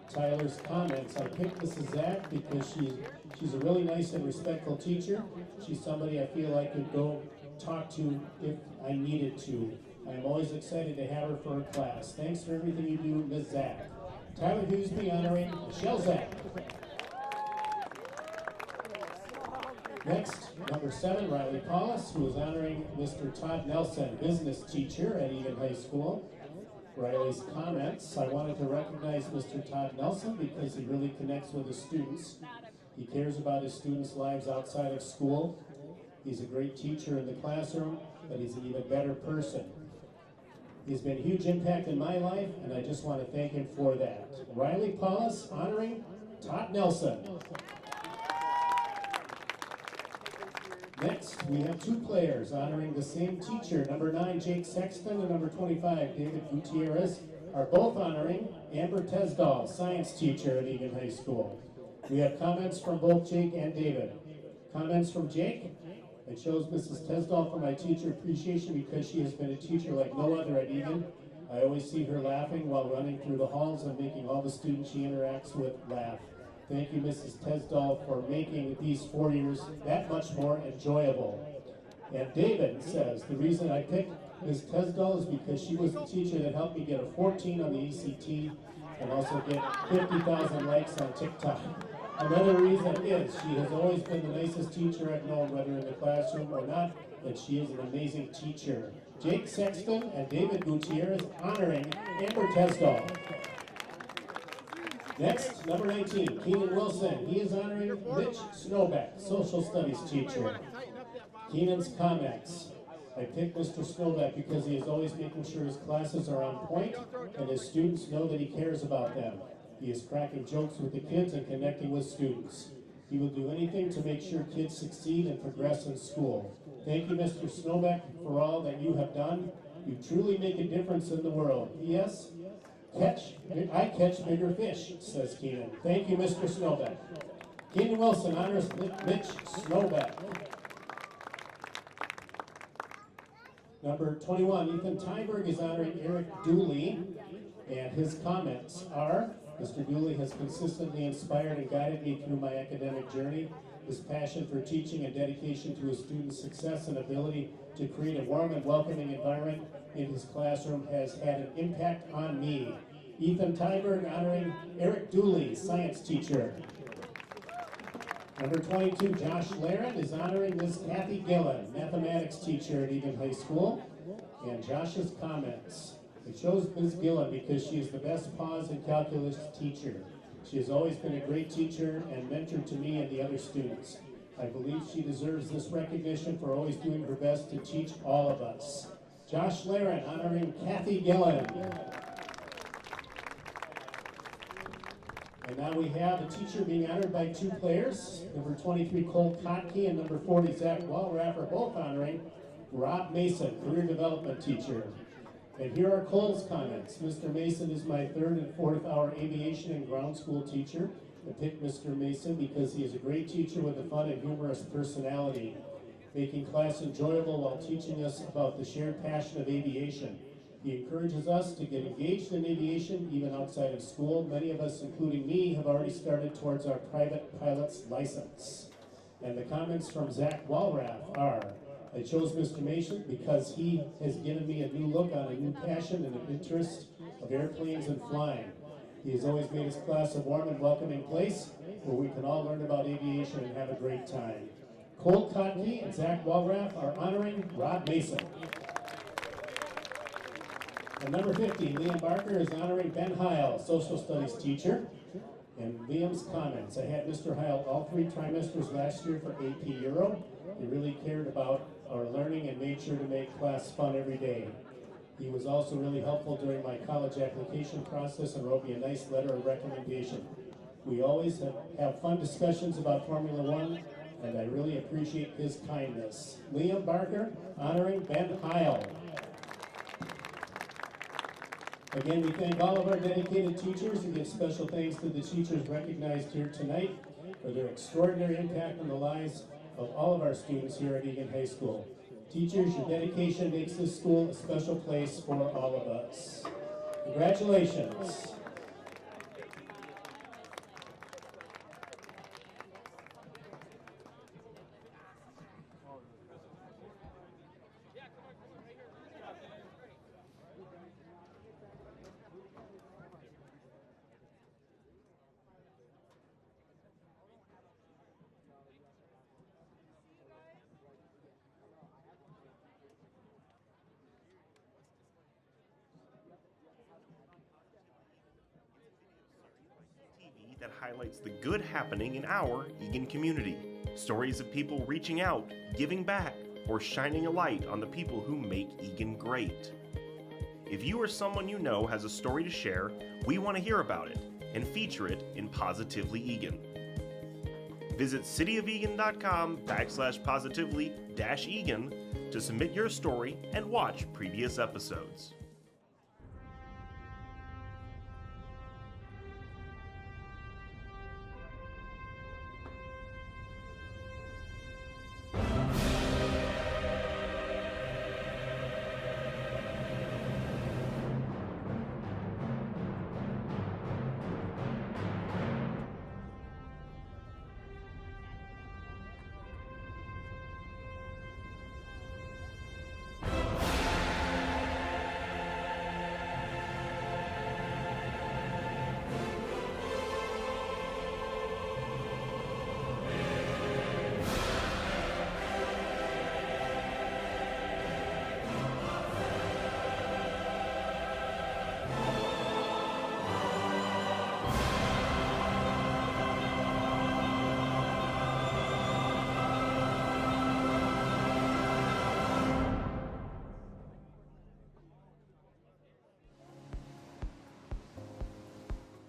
Tyler's comments. I picked Mrs. Zach because she's a really nice and respectful teacher. She's somebody I feel I could go talk to if I needed to. I'm always excited to have her for her class. Thanks for everything you do, Ms. Zach. Tyler Hughesby honoring Michelle Zach. Next, number 7, Riley Paulus, who is honoring Mr. Todd Nelson, business teacher at Eagan High School. Riley's comments. I wanted to recognize Mr. Todd Nelson because he really connects with his students. He cares about his students' lives outside of school. He's a great teacher in the classroom, but he's an even better person. He's been a huge impact in my life, and I just want to thank him for that. Riley Paulus honoring Todd Nelson. Next, we have 2 players honoring the same teacher. Number 9, Jake Sexton, and number 25, David Gutierrez, are both honoring Amber Tesdall, science teacher at Eagan High School. We have comments from both Jake and David. Comments from Jake. I chose Mrs. Tesdall for my teacher appreciation because she has been a teacher like no other at Eagan. I always see her laughing while running through the halls and making all the students she interacts with laugh. Thank you, Mrs. Tesdall, for making these 4 years that much more enjoyable. And David says, the reason I picked Ms. Tesdall is because she was the teacher that helped me get a 14 on the ACT and also get 50,000 likes on TikTok. Another reason is she has always been the nicest teacher I've known, whether in the classroom or not, and she is an amazing teacher. Jake Sexton and David Gutierrez honoring Amber Tesdall. Next, number 19, Keenan Wilson. He is honoring Rich Snowbeck, social studies teacher. Keenan's comments. I picked Mr. Snowbeck because he is always making sure his classes are on point and his students know that he cares about them. He is cracking jokes with the kids and connecting with students. He will do anything to make sure kids succeed and progress in school. Thank you, Mr. Snowbeck, for all that you have done. You truly make a difference in the world. P.S. I catch bigger fish, says Keenan. Thank you, Mr. Snowbeck. Keenan Wilson honors Mitch Snowbeck. Number 21, Ethan Tyberg is honoring Eric Dooley, and his comments are, Mr. Dooley has consistently inspired and guided me through my academic journey. His passion for teaching and dedication to his students' success and ability to create a warm and welcoming environment in his classroom has had an impact on me. Ethan Tyberg honoring Eric Dooley, science teacher. Number 22, Josh Laren is honoring Ms. Kathy Gillen, mathematics teacher at Eagan High School. And Josh's comments. I chose Ms. Gillen because she is the best pause and calculus teacher. She has always been a great teacher and mentor to me and the other students. I believe she deserves this recognition for always doing her best to teach all of us. Josh Laren honoring Kathy Gillen. And now we have a teacher being honored by two players. Number 23, Cole Kotke, and number 40, Zach Walraff, are both honoring Rob Mason, career development teacher. And here are Cole's comments. Mr. Mason is my third and fourth hour aviation and ground school teacher. I picked Mr. Mason because he is a great teacher with a fun and humorous personality, making class enjoyable while teaching us about the shared passion of aviation. He encourages us to get engaged in aviation even outside of school. Many of us, including me, have already started towards our private pilot's license. And the comments from Zach Walraff are, I chose Mr. Mason because he has given me a new look on a new passion and an interest of airplanes and flying. He has always made his class a warm and welcoming place where we can all learn about aviation and have a great time. Cole Kotke and Zach Walraff are honoring Rod Mason. And number 50, Liam Barker is honoring Ben Heil, social studies teacher. And Liam's comments, I had Mr. Heil all 3 trimesters last year for AP Euro. He really cared about our learning and made sure to make class fun every day. He was also really helpful during my college application process and wrote me a nice letter of recommendation. We always have fun discussions about Formula One, and I really appreciate his kindness. Liam Barker honoring Ben Heil. Again, we thank all of our dedicated teachers and give special thanks to the teachers recognized here tonight for their extraordinary impact on the lives of all of our students here at Eagan High School. Teachers, your dedication makes this school a special place for all of us. Congratulations. That highlights the good happening in our Eagan community. Stories of people reaching out, giving back, or shining a light on the people who make Eagan great. If you or someone you know has a story to share, we want to hear about it and feature it in Positively Eagan. Visit cityofeagan.com/positively-Eagan to submit your story and watch previous episodes.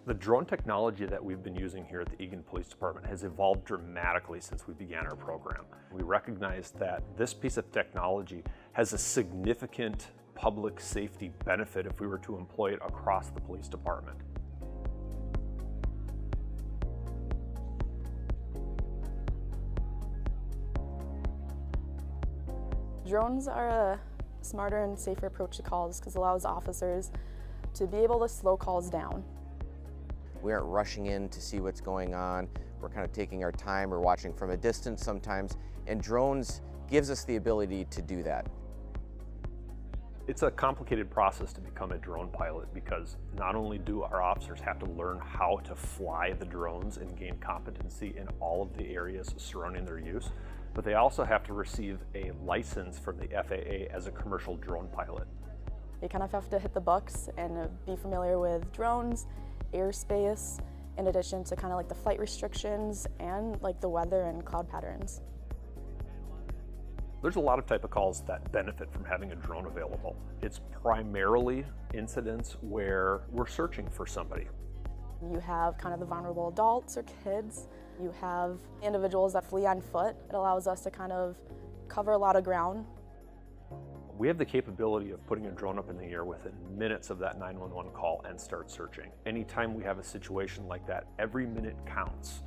The drone technology that we've been using here at the Eagan Police Department has evolved dramatically since we began our program. We recognize that this piece of technology has a significant public safety benefit if we were to employ it across the police department. Drones are a smarter and safer approach to calls because it allows officers to be able to slow calls down. We aren't rushing in to see what's going on. We're kind of taking our time. We're watching from a distance sometimes, and drones gives us the ability to do that. It's a complicated process to become a drone pilot because not only do our officers have to learn how to fly the drones and gain competency in all of the areas surrounding their use, but they also have to receive a license from the FAA as a commercial drone pilot. You kind of have to hit the bucks and be familiar with drones, airspace, in addition to kind of like the flight restrictions and like the weather and cloud patterns. There's a lot of type of calls that benefit from having a drone available. It's primarily incidents where we're searching for somebody. You have kind of the vulnerable adults or kids. You have individuals that flee on foot. It allows us to kind of cover a lot of ground. We have the capability of putting a drone up in the air within minutes of that 911 call and start searching. Anytime we have a situation like that, every minute counts.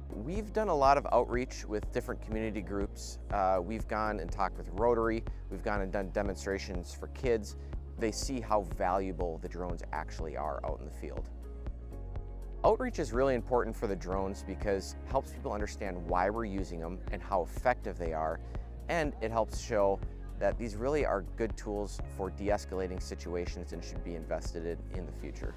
We've done a lot of outreach with different community groups. We've gone and talked with Rotary. We've gone and done demonstrations for kids. They see how valuable the drones actually are out in the field. Outreach is really important for the drones because it helps people understand why we're using them and how effective they are, and it helps show that these really are good tools for de-escalating situations and should be invested in the future.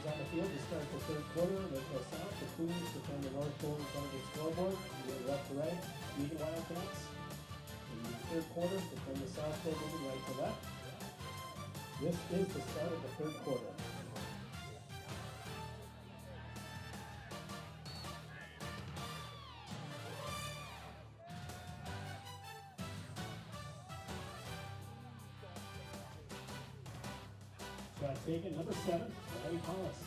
On the field to start the third quarter. Lakeville South, the Cougars defend the north goal in front of the scoreboard. You go left to right. Eagan Wildcats. In the third quarter, defend the south goal moving right to left. This is the start of the third quarter. Shot taken, number 7, Riley Hollis.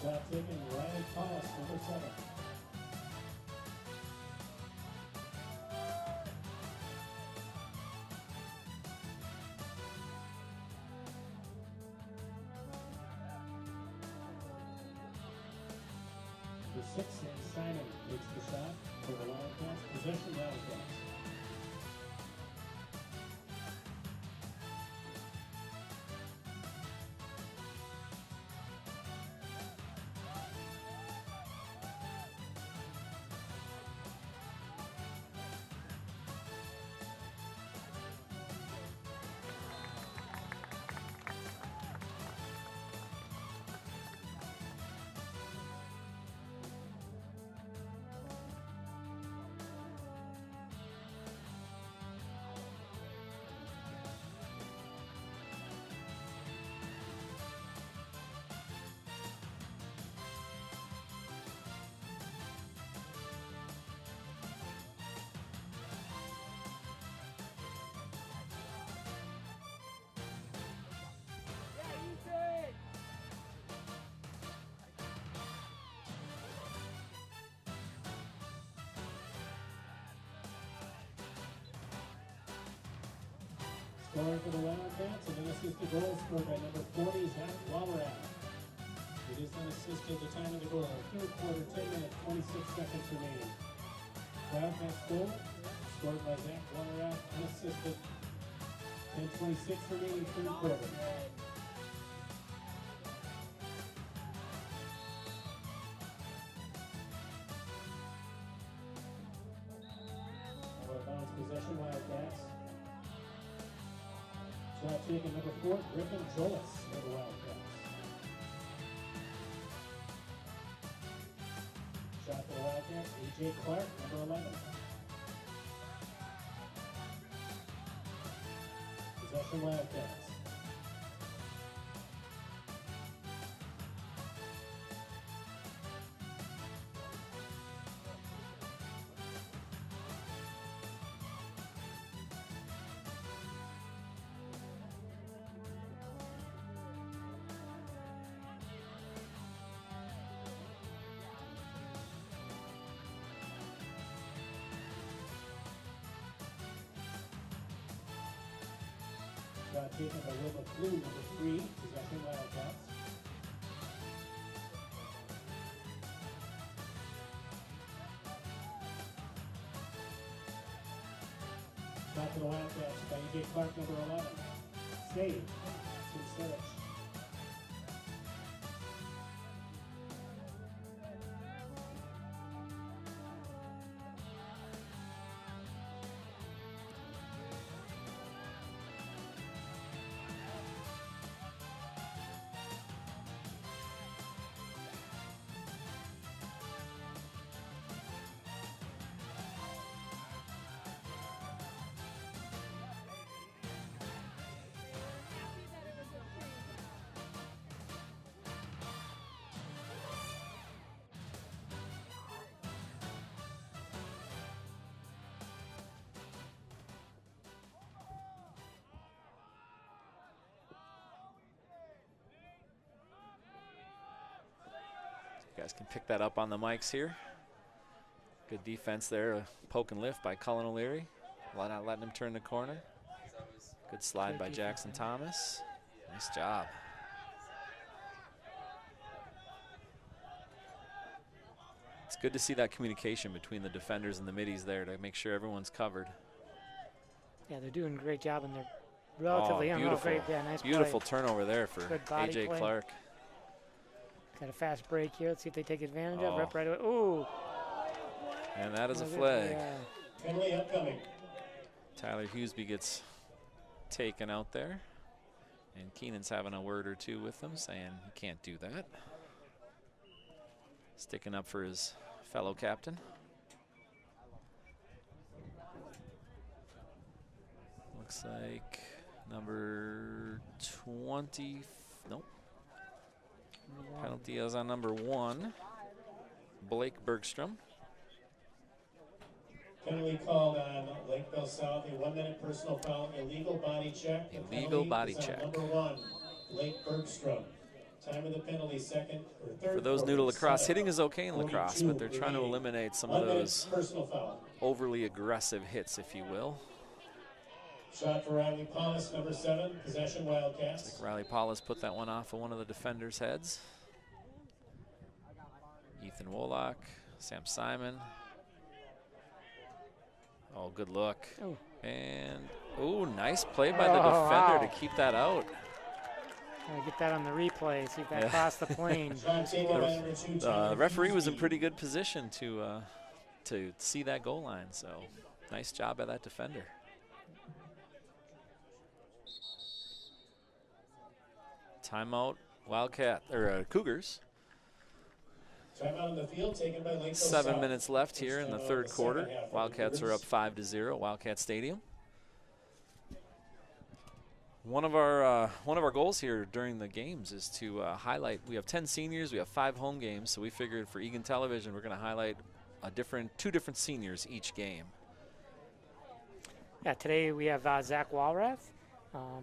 Shot taken, Riley Hollis, number 7. Number 6, Simon takes the shot for the Wildcats. Possession Wildcats. Scoring for the Wildcats, and an assisted goal scored by number 40, Zach Wallerat. It is unassisted at the time of the goal. Third quarter, 10 minutes, 26 seconds remaining. Wildcats goal, scored by Zach Wallerat, unassisted. 10:26 remaining, third quarter. Out of bounds possession, Wildcats. Shot taken number 4, Griffin Jolis for the Wildcats. Shot for the Wildcats, A.J. Clark, number 11. Possession Wildcats. Shot taken by Wilma Blue, number 3, possession Wildcats. Shot to the Wildcats by A.J. Clark, number 11. Save to Serich. You guys can pick that up on the mics here. Good defense there, a poke and lift by Cullen O'Leary. Not letting him turn the corner. Good slide by Jackson Thomas. Nice job. It's good to see that communication between the defenders and the middies there to make sure everyone's covered. Yeah, they're doing a great job, and they're relatively young. Beautiful, Nice beautiful play. turnover there for A.J. play. Clark. Got a fast break here. Let's see if they take advantage of it. Rep right away. Ooh. And that is a flag. Yeah. Penalty upcoming. Tyler Hughesby gets taken out there. And Keenan's having a word or two with him, saying he can't do that. Sticking up for his fellow captain. Looks like number 20. Nope. Penalty is on number 1, Blake Bergstrom. Penalty called on Lakeville South, a 1-minute personal foul, illegal body check. The Illegal penalty body is on check. number 1, Blake Bergstrom. Time of the penalty, second or third. For those new to lacrosse, 7. hitting is okay in lacrosse, but they're trying to remaining. eliminate some 1 of minute those personal foul. overly aggressive hits, if you will. Shot for Riley Paulus, number 7, possession Wildcats. Riley Paulus put that one off of one of the defenders' heads. Ethan Wolak, Sam Simon. Oh, good look. Oh. And, oh, nice play by the defender to keep that out. Get that on the replay, see if that crossed the plane. Shot taken by number 2, The referee was in pretty good position to see that goal line, so nice job by that defender. Timeout, Cougars. Timeout on the field taken by Lakeville 7 South. minutes left here in the third quarter. Wildcats are up 5-0 at Wildcat Stadium. One of our goals here during the games is to highlight. We have 10 seniors. We have 5 home games, so we figured for Eagan Television we're going to highlight two different seniors each game. Yeah, today we have Zach Walrath.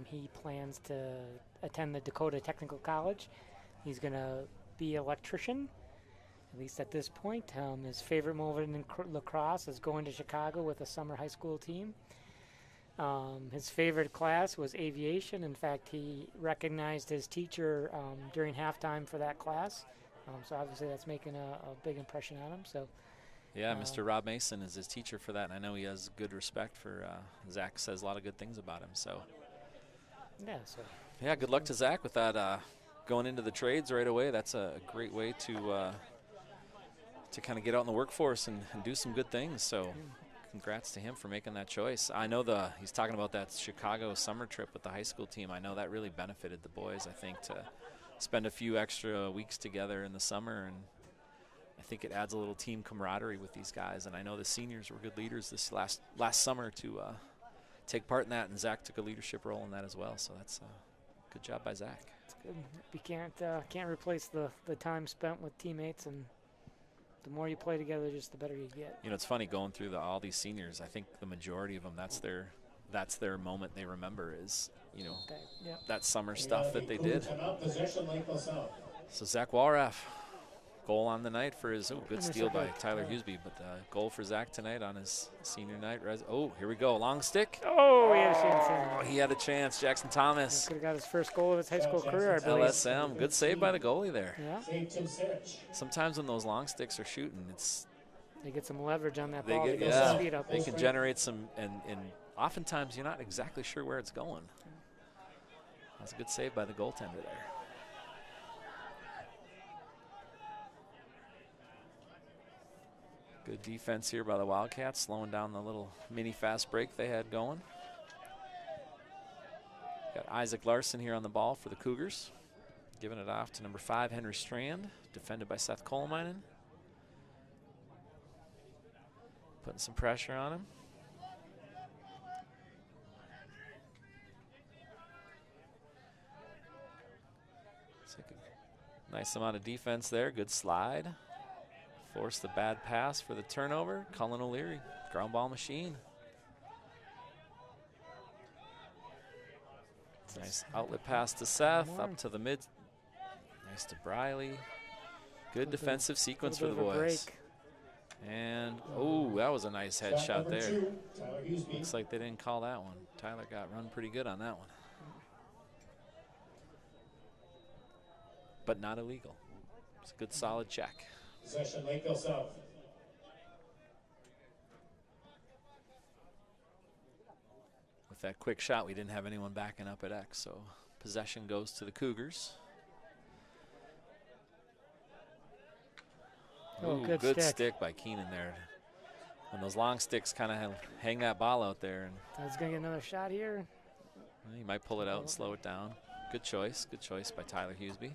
He plans to attend the Dakota Technical College. He's going to be an electrician, at least at this point. His favorite moment in lacrosse is going to Chicago with a summer high school team. His favorite class was aviation. In fact, he recognized his teacher during halftime for that class. So obviously that's making a big impression on him. So. Yeah, Mr. Rob Mason is his teacher for that, and I know he has good respect for Zach. Says a lot of good things about him. So. Yeah. So. Yeah, good luck to Zach with that. Going into the trades right away. That's a great way to kind of get out in the workforce and do some good things. So, congrats to him for making that choice. I know he's talking about that Chicago summer trip with the high school team. I know that really benefited the boys, I think, to spend a few extra weeks together in the summer, and I think it adds a little team camaraderie with these guys. And I know the seniors were good leaders this last summer to take part in that, and Zach took a leadership role in that as well. So that's good job by Zach. It's good. You can't replace the time spent with teammates, and the more you play together, just the better you get. You know, it's funny going through all these seniors. I think the majority of them, that's their moment they remember is, you know, that summer stuff that they did. So Zach Walraff, goal on the night for his good steal by Tyler Huseby, but goal for Zach tonight on his senior night. Oh, here we go, long stick. Oh, he had a chance. He had a chance. Jackson Thomas. Could have got his first goal of his high school career, I believe. LSM, good save by the goalie there. Yeah. Sometimes when those long sticks are shooting, they get some leverage on that ball. They can generate some, and oftentimes you're not exactly sure where it's going. That's a good save by the goaltender there. Good defense here by the Wildcats, slowing down the little mini fast break they had going. Got Isaac Larson here on the ball for the Cougars. Giving it off to number 5, Henry Strand, defended by Seth Kolmainen. Putting some pressure on him. Nice amount of defense there, good slide. Forced the bad pass for the turnover. Cullen O'Leary, ground ball machine. Nice outlet pass to Seth, up to the mid. Nice to Briley. Good defensive sequence for the boys. And, oh, that was a nice headshot there. Looks like they didn't call that one. Tyler got run pretty good on that one. But not illegal. It's a good solid check. Possession, Lakeville South. With that quick shot, we didn't have anyone backing up at X, so possession goes to the Cougars. Oh, ooh, good stick by Keenan there. When those long sticks kind of hang that ball out there. I was going to get another shot here. Well, he might pull it out and slow it down. Good choice by Tyler Huseby.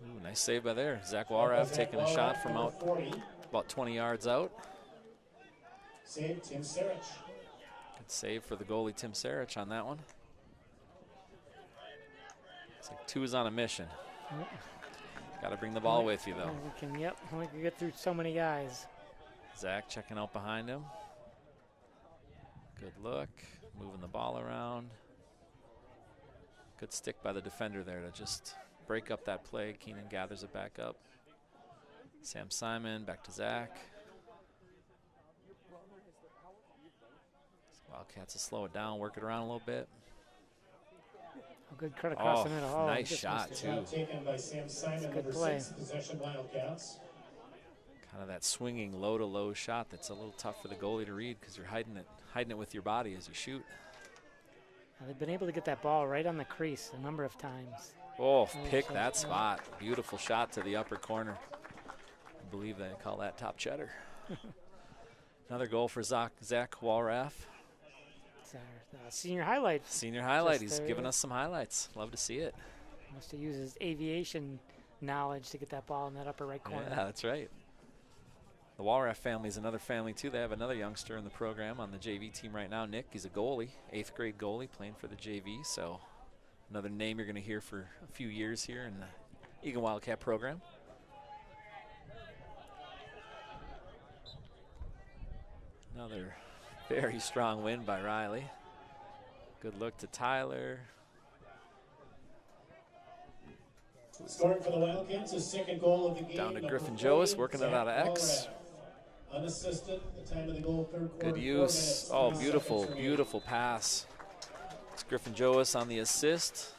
Ooh, nice save by there. Zach Walraff taking a shot from out about 20 yards out. Save, Tim Sarich. Good save for the goalie, Tim Sarich, on that one. It's like 2 is on a mission. Yep. Got to bring the ball with you, though. We can get through so many guys. Zach checking out behind him. Good look, moving the ball around. Good stick by the defender there to just break up that play. Keenan gathers it back up. Sam Simon back to Zach. Wildcats will slow it down, work it around a little bit. Good cut across the middle. Oh, nice shot, too. Shot taken by Sam Simon, number 6, possession Wildcats. Kind of that swinging low-to-low shot that's a little tough for the goalie to read because you're hiding it with your body as you shoot. They've been able to get that ball right on the crease a number of times. Oh, pick that spot. Beautiful shot to the upper corner. I believe they call that top cheddar. Another goal for Zach Walraff. It's our senior highlight. Senior highlight. He's giving us some highlights. Love to see it. Must have used his aviation knowledge to get that ball in that upper right corner. Yeah, that's right. The Walraff family is another family, too. They have another youngster in the program on the JV team right now, Nick. He's a goalie, 8th grade goalie, playing for the JV. So another name you're going to hear for a few years here in the Eagan Wildcat program. Another very strong win by Riley. Good look to Tyler. Scoring for the Wildcats, his second goal of the game. Down to Griffin Joas, working it out of X. Unassisted, the time of the goal, third quarter. Good use. Oh, beautiful, beautiful pass. It's Griffin Joas on the assist.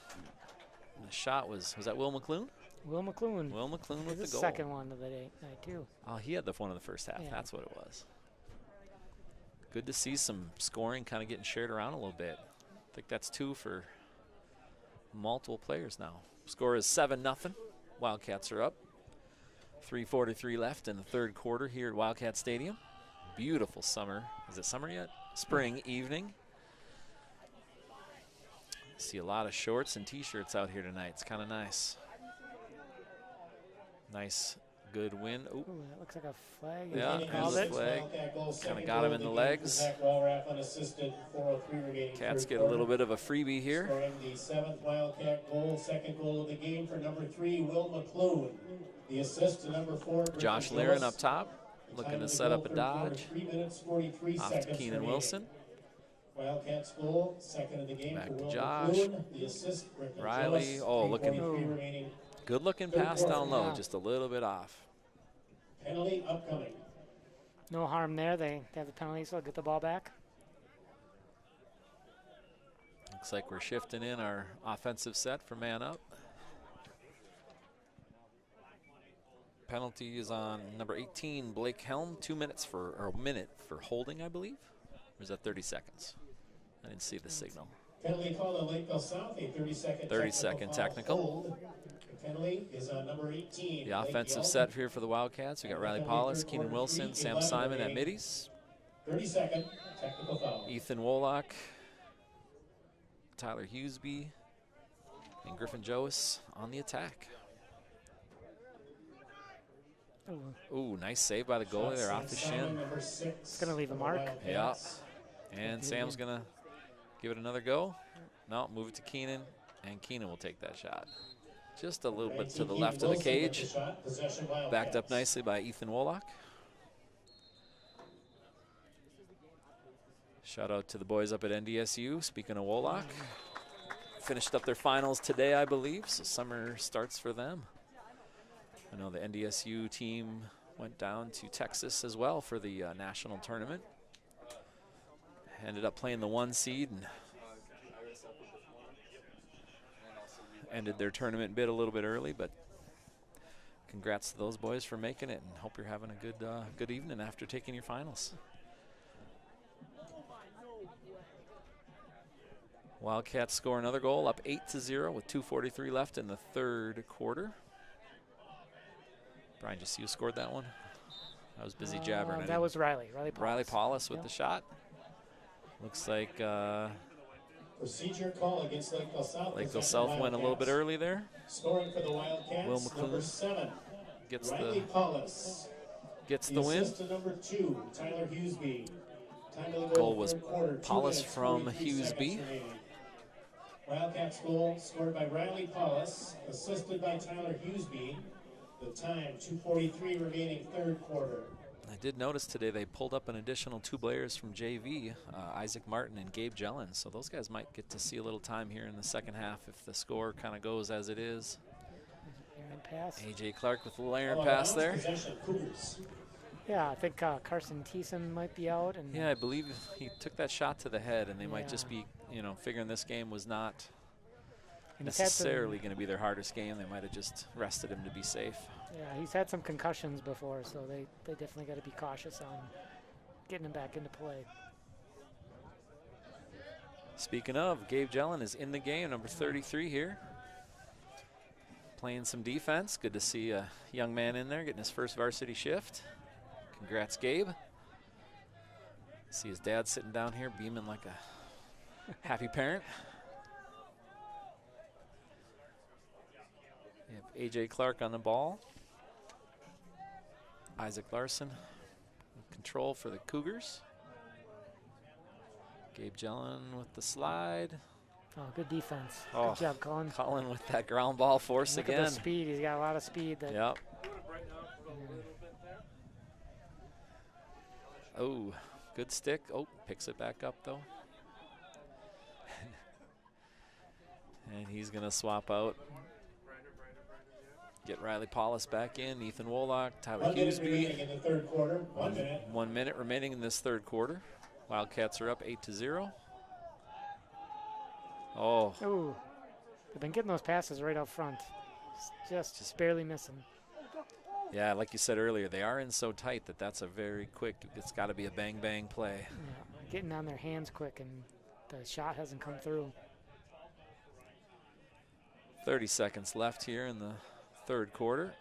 And the shot was that Will McClune? Will McClune. Will McClune with the goal. Second one of the night, too. Oh, he had the one in the first half. Yeah. That's what it was. Good to see some scoring kind of getting shared around a little bit. think that's 2 for multiple players now. Score is 7-0. Wildcats are up. 3:43 left in the third quarter here at Wildcat Stadium. Beautiful summer. Is it summer yet? Spring evening. See a lot of shorts and t-shirts out here tonight. It's kind of nice. Nice, good win. Ooh, that looks like a flag. Yeah, there's a flag. Kind of got him in the legs. Cats get a little bit of a freebie here. Scoring the 7th Wildcat goal, second goal of the game for number 3, Will McClune. The assist to number 4, Josh Laren up top, looking to set up a dodge. 3 minutes, 43 Off to seconds Keenan remaining. Wilson. Wildcats goal, second of the game Back for to Will Josh. McClune. The assist, Rick Riley, Jones, oh, looking 3:43 remaining. good looking pass down low, just a little bit off. Penalty upcoming. No harm there. They have the penalty, so they'll get the ball back. Looks like we're shifting in our offensive set for man up. Penalty is on number 18, Blake Helm. 2 minutes for, or a minute for holding, I believe. Or is that 30 seconds? I didn't see the signal. Penalty called on Lakeville South, a 30-second 30-second technical. hold. The penalty is on number 18. The Blake offensive Helm. set here for the Wildcats. We got Riley Paulus, Keenan Wilson, Sam Simon at middies. 30-second technical foul. Ethan Wolak, Tyler Hughesby, and Griffin Joas on the attack. Ooh, nice save by the goalie there off the shin. It's going to leave a mark. Yeah. And Sam's going to give it another go. No, move it to Keenan, and Keenan will take that shot. Just a little bit to the left of the cage. Backed up nicely by Ethan Wolak. Shout out to the boys up at NDSU. Speaking of Wolak, finished up their finals today, I believe, so summer starts for them. I know the NDSU team went down to Texas as well for the national tournament. Ended up playing the 1 seed and ended their tournament bid a little bit early, but congrats to those boys for making it, and hope you're having a good evening after taking your finals. Wildcats score another goal, up 8-0 with 2:43 left in the third quarter. Brian, just see who scored that one? I was busy jabbering. That was Riley. Riley Paulus with the shot. Looks like Procedure call against Lakeville South. Lakeville South went a little bit early there. Scoring for the Wildcats, Will McClune number 7, gets Riley Paulus. the win. Assist to number 2, Tyler Hughesby. Time of the Goal was third quarter, 2 Paulus minutes, from 43 Hughesby. seconds remaining. Wildcats goal scored by Riley Paulus, assisted by Tyler Hughesby. The time, 2:43 remaining third quarter. I did notice today they pulled up an additional 2 players from JV, Isaac Martin and Gabe Jellin. So those guys might get to see a little time here in the second half if the score kind of goes as it is. Pass. A.J. Clark with the Laren pass there. Possession, Cougars. Yeah, I think Carson Thiessen might be out. And Yeah, I believe he took that shot to the head, and they might just be, figuring this game was not necessarily going to be their hardest game. They might have just rested him to be safe. Yeah, he's had some concussions before, so they definitely got to be cautious on getting him back into play. Speaking of, Gabe Jellin is in the game, number 33 here. Playing some defense. Good to see a young man in there getting his first varsity shift. Congrats, Gabe. See his dad sitting down here beaming like a happy parent. You have A.J. Clark on the ball. Isaac Larson in control for the Cougars. Gabe Jellin with the slide. Oh, good defense. Oh, Good job, Colin. Colin with that ground ball force Look again. at the speed. He's got a lot of speed. Yep. Oh, good stick. Oh, picks it back up though. And he's going to swap out. Get Riley Paulus back in. Ethan Wolak, Tyler 1 minute Hughesby. remaining in the third quarter. 1 minute. 1 minute remaining in this third quarter. Wildcats are up 8-0. Oh, Ooh, they've been getting those passes right out front. Just barely missing. yeah, like you said earlier, they are in so tight that that's a very quick, it's got to be a bang-bang play. Yeah, getting on their hands quick and the shot hasn't come through. 30 seconds left here in the third quarter.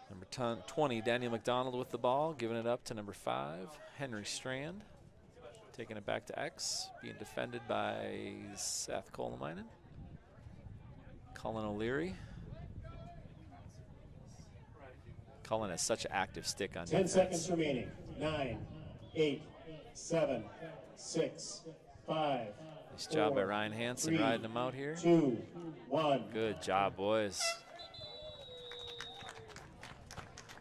Number 20, Daniel McDonald with the ball, giving it up to number 5, Henry Strand. Taking it back to X, being defended by Seth Kolemainen. Colin O'Leary. Colin has such an active stick on 10 defense. seconds remaining. 9, 8, 7, 6, 5. Nice job by Ryan Hansen riding him out here. 2, 1. Good job, boys.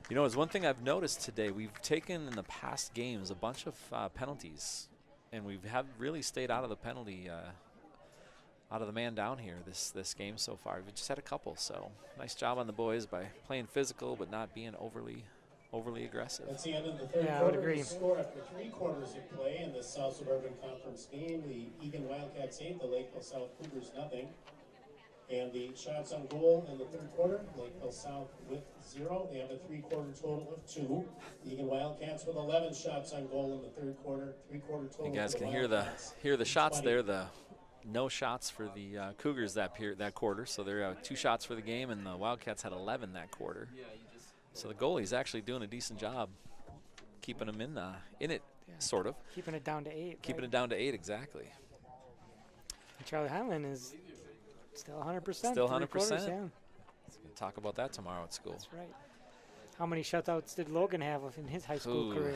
You know, it's one thing I've noticed today. We've taken in the past games a bunch of penalties, and we have really stayed out of the penalty, out of the man down here this game so far. We've just had a couple, so nice job on the boys by playing physical but not being overly aggressive. That's the end of the third Yeah, I quarter. would agree. The score after 3 quarters of play in the South Suburban Conference game. The Eagan Wildcats 8, the Lakeville South Cougars nothing. And the shots on goal in the third quarter, Lakeville South with 0. They have a 3-quarter total of 2. The Eagan Wildcats with 11 shots on goal in the third quarter, 3-quarter total. You guys for the can hear Wildcats. the shots 20. there. The no shots for the Cougars that quarter. So there are 2 shots for the game, and the Wildcats had 11 that quarter. So the goalie's actually doing a decent job keeping them in it, sort of. Keeping it down to 8. Keeping right? it down to 8, exactly. And Charlie Highland is still 100%. Still 100%. 3/4, yeah. We'll talk about that tomorrow at school. That's right. How many shutouts did Logan have in his high school Ooh, career?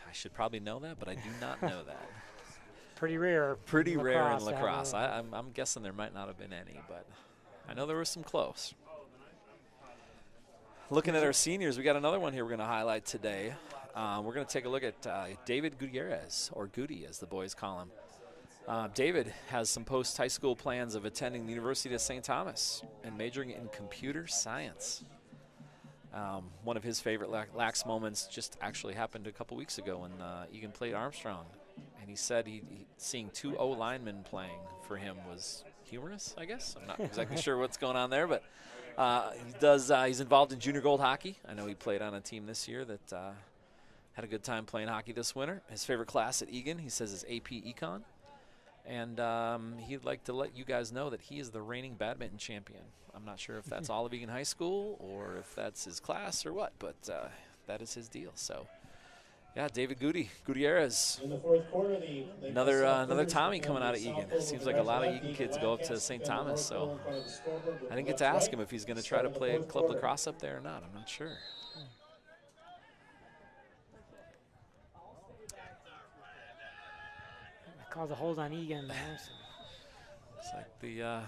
I should probably know that, but I do not know that. Pretty rare. Pretty rare in to have lacrosse. a- I'm guessing there might not have been any, but I know there was some close. Looking at our seniors, we got another one here we're going to highlight today. We're going to take a look at David Gutierrez, or Goody as the boys call him. David has some post-high school plans of attending the University of St. Thomas and majoring in computer science. One of his favorite lax moments just actually happened a couple weeks ago when Eagan played Armstrong. And he said seeing 2 O linemen playing for him was humorous, I guess. I'm not exactly sure what's going on there, but he's involved in junior gold hockey. I know he played on a team this year that had a good time playing hockey this winter. His favorite class at Eagan, he says, is AP Econ. And he'd like to let you guys know that he is the reigning badminton champion. I'm not sure if that's all of Eagan High School or if that's his class or what, but that is his deal. So, yeah, David Gutierrez. In the fourth quarter, Another Tommy coming out of Eagan. Seems like a lot of Eagan kids go up to St. Thomas, so I didn't get to ask him if he's going to try to play club lacrosse up there or not. I'm not sure. Calls a hold on Eagan there. So. It's like the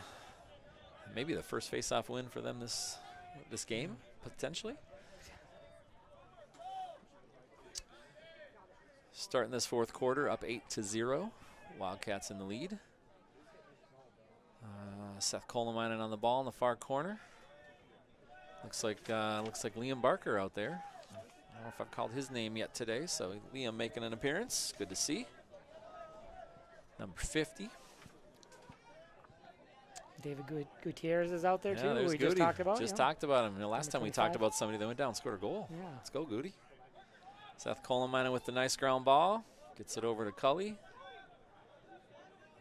maybe the first face-off win for them this game, potentially. Starting this fourth quarter, up 8-0. Wildcats in the lead. Seth Kolemainen on the ball in the far corner. Looks like Liam Barker out there. I don't know if I've called his name yet today, so Liam making an appearance. Good to see. Number 50. David Gutierrez is out there too. There's We Goody. just talked about. Just talked about him. Last time we talked 25. about somebody that went down and scored a goal. Yeah. Let's go, Goody. Seth Kolemainen with the nice ground ball. Gets it over to Cully.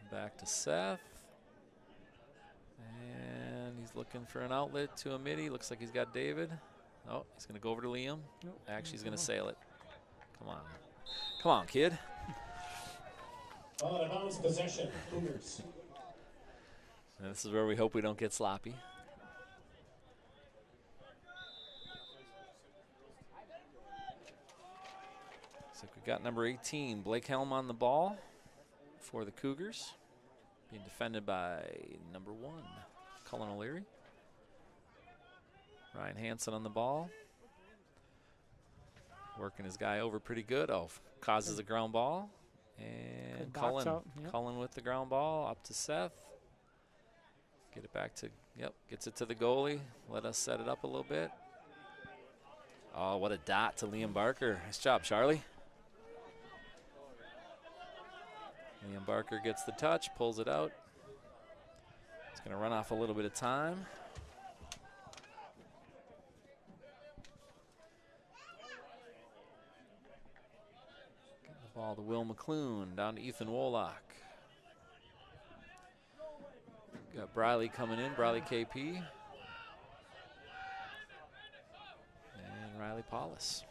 Back to Seth. And he's looking for an outlet to a midi. Looks like he's got David. Oh, he's going to go over to Liam. Nope. Actually, he's going to sail it. Come on. Come on, kid. Out of bounds possession, Cougars. And this is where we hope we don't get sloppy. So we got number 18, Blake Helm on the ball for the Cougars. Being defended by number 1, Colin O'Leary. Ryan Hansen on the ball. Working his guy over pretty good. Oh, causes a ground ball. And Good box out, yep. Cullen with the ground ball up to Seth. Get it back to, gets it to the goalie. Let us set it up a little bit. Oh, what a dot to Liam Barker. Nice job, Charlie. Liam Barker gets the touch, pulls it out. It's going to run off a little bit of time. Ball to Will McClune, down to Ethan Wolak. Got Briley coming in, Briley KP. And Riley Paulus.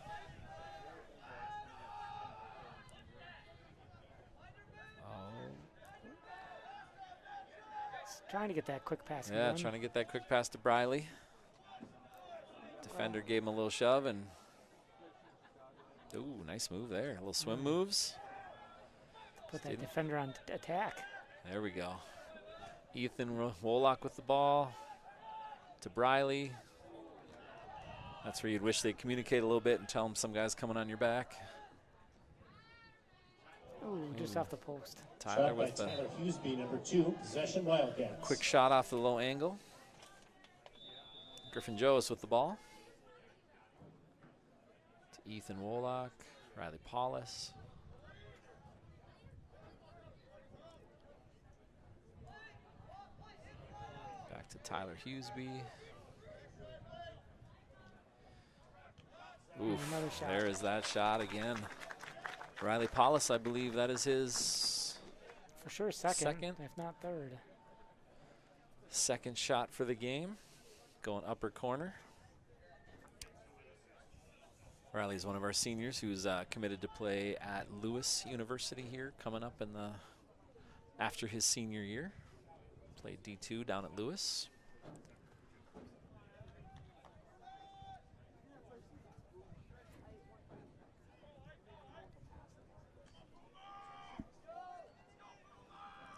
Trying to get that quick pass. Yeah, trying to get that quick pass to Briley. Defender gave him a little shove and, ooh, nice move there. A little swim moves. Put that defender on attack. There we go. Ethan Wolak with the ball to Briley. That's where you'd wish they'd communicate a little bit and tell him some guy's coming on your back. Ooh, just off the post. Tyler with the Tyler Hughesby, number 2, possession Wildcats. quick shot off the low angle. Griffin Joas with the ball. To Ethan Wolak, Riley Paulus. Back to Tyler Hughesby. Oof, another shot. there is that shot again. Riley Paulus, I believe that is his For sure, second, if not third. second shot for the game. Going upper corner. Riley's one of our seniors who's committed to play at Lewis University here coming up in the after his senior year. Played D2 down at Lewis.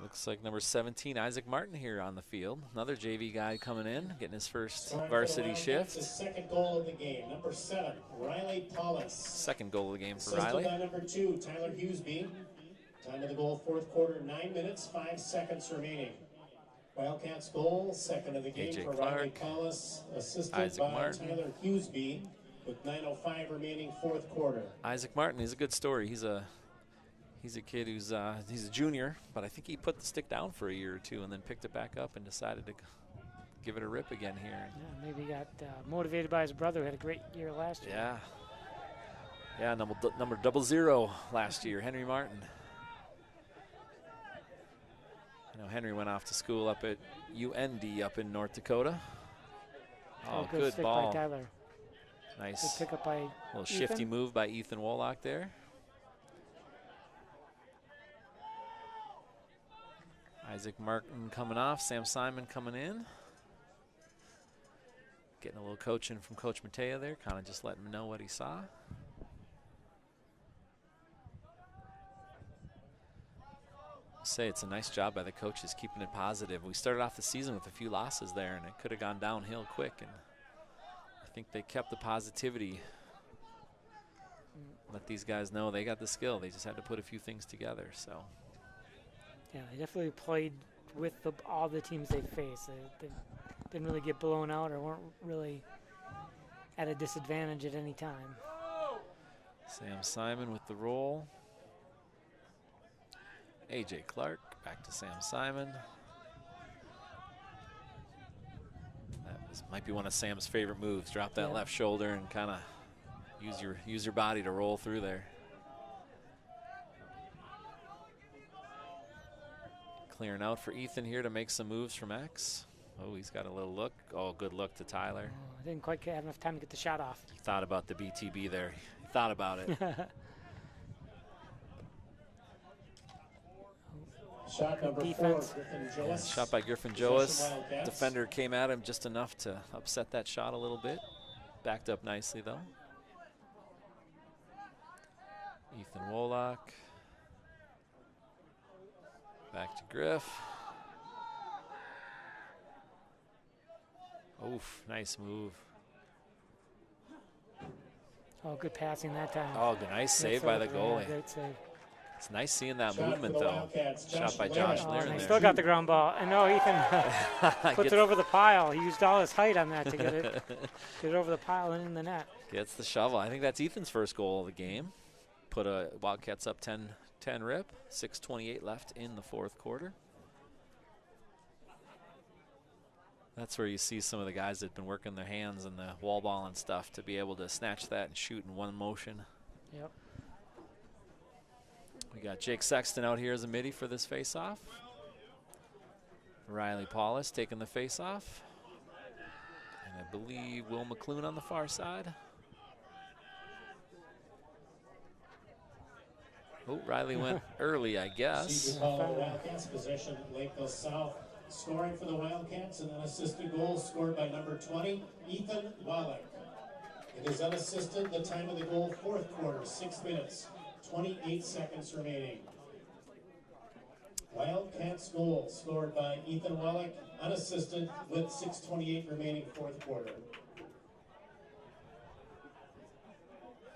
Looks like number 17, Isaac Martin here on the field. Another JV guy coming in, getting his first varsity shift. The second goal of the game, number 7, Riley Paulus. Second goal of the game for Assisted Riley. by number 2, Tyler Hughesby. Time of the goal, fourth quarter, 9 minutes, 5 seconds remaining. Wildcats goal, second of the game AJ for Riley Clark, Paulus, assisted Isaac by Martin. Tyler Hughesby with 9:05 remaining, fourth quarter. Isaac Martin, he's a good story. He's a kid who's he's a junior, but I think he put the stick down for a year or two and then picked it back up and decided to give it a rip again here. Yeah, maybe he got motivated by his brother who had a great year last year. Yeah. Yeah, number 00 last year, Henry Martin. I know Henry went off to school up at UND up in North Dakota. Oh, good stick ball. by Tyler. Nice. Good pick up by Little shifty Ethan. move by Ethan Wolak there. Isaac Martin coming off, Sam Simon coming in. Getting a little coaching from Coach Mateo there, kind of just letting him know what he saw. Say it's a nice job by the coaches keeping it positive. We started off the season with a few losses there, and it could have gone downhill quick. And I think they kept the positivity. Let these guys know they got the skill. They just had to put a few things together. So. Yeah, they definitely played with all the teams they faced. They didn't really get blown out or weren't really at a disadvantage at any time. Sam Simon with the roll. AJ Clark back to Sam Simon. That might be one of Sam's favorite moves. Drop that left shoulder and kind of use your body to roll through there. Clearing out for Ethan here to make some moves from X. Oh, he's got a little look. Oh, good look to Tyler. Oh, didn't quite have enough time to get the shot off. He thought about the BTB there. He thought about it. Shot number defense. 4, Griffin Yeah, Joas. shot by Griffin Joas. Defender came at him just enough to upset that shot a little bit. Backed up nicely though. Ethan Wolak. Back to Griff. Oof, nice move. Oh, good passing that time. Oh, good, nice save by the goalie. Great save. It's nice seeing that Shot movement for the though. Wildcats, Shot by Josh Josh Laren. Laren They there. still got the ground ball. And no, Ethan puts it over the pile. He used all his height on that to get it over the pile and in the net. Gets the shovel. I think that's Ethan's first goal of the game. Put a Wildcats up 10 rip. 6:28 left in the fourth quarter. That's where you see some of the guys that have been working their hands and the wall ball and stuff to be able to snatch that and shoot in one motion. Yep. We got Jake Sexton out here as a midi for this face-off. Riley Paulus taking the face-off. And I believe Will McClune on the far side. Oh, Riley went early, I guess. Wildcats possession, Lakeville South. Scoring for the Wildcats and an assisted goal scored by number 20, Ethan Wallach. It is unassisted. The time of the goal, fourth quarter, 6 minutes, 28 seconds remaining. Wildcats goal scored by Ethan Wallach, unassisted with 6:28 remaining, fourth quarter.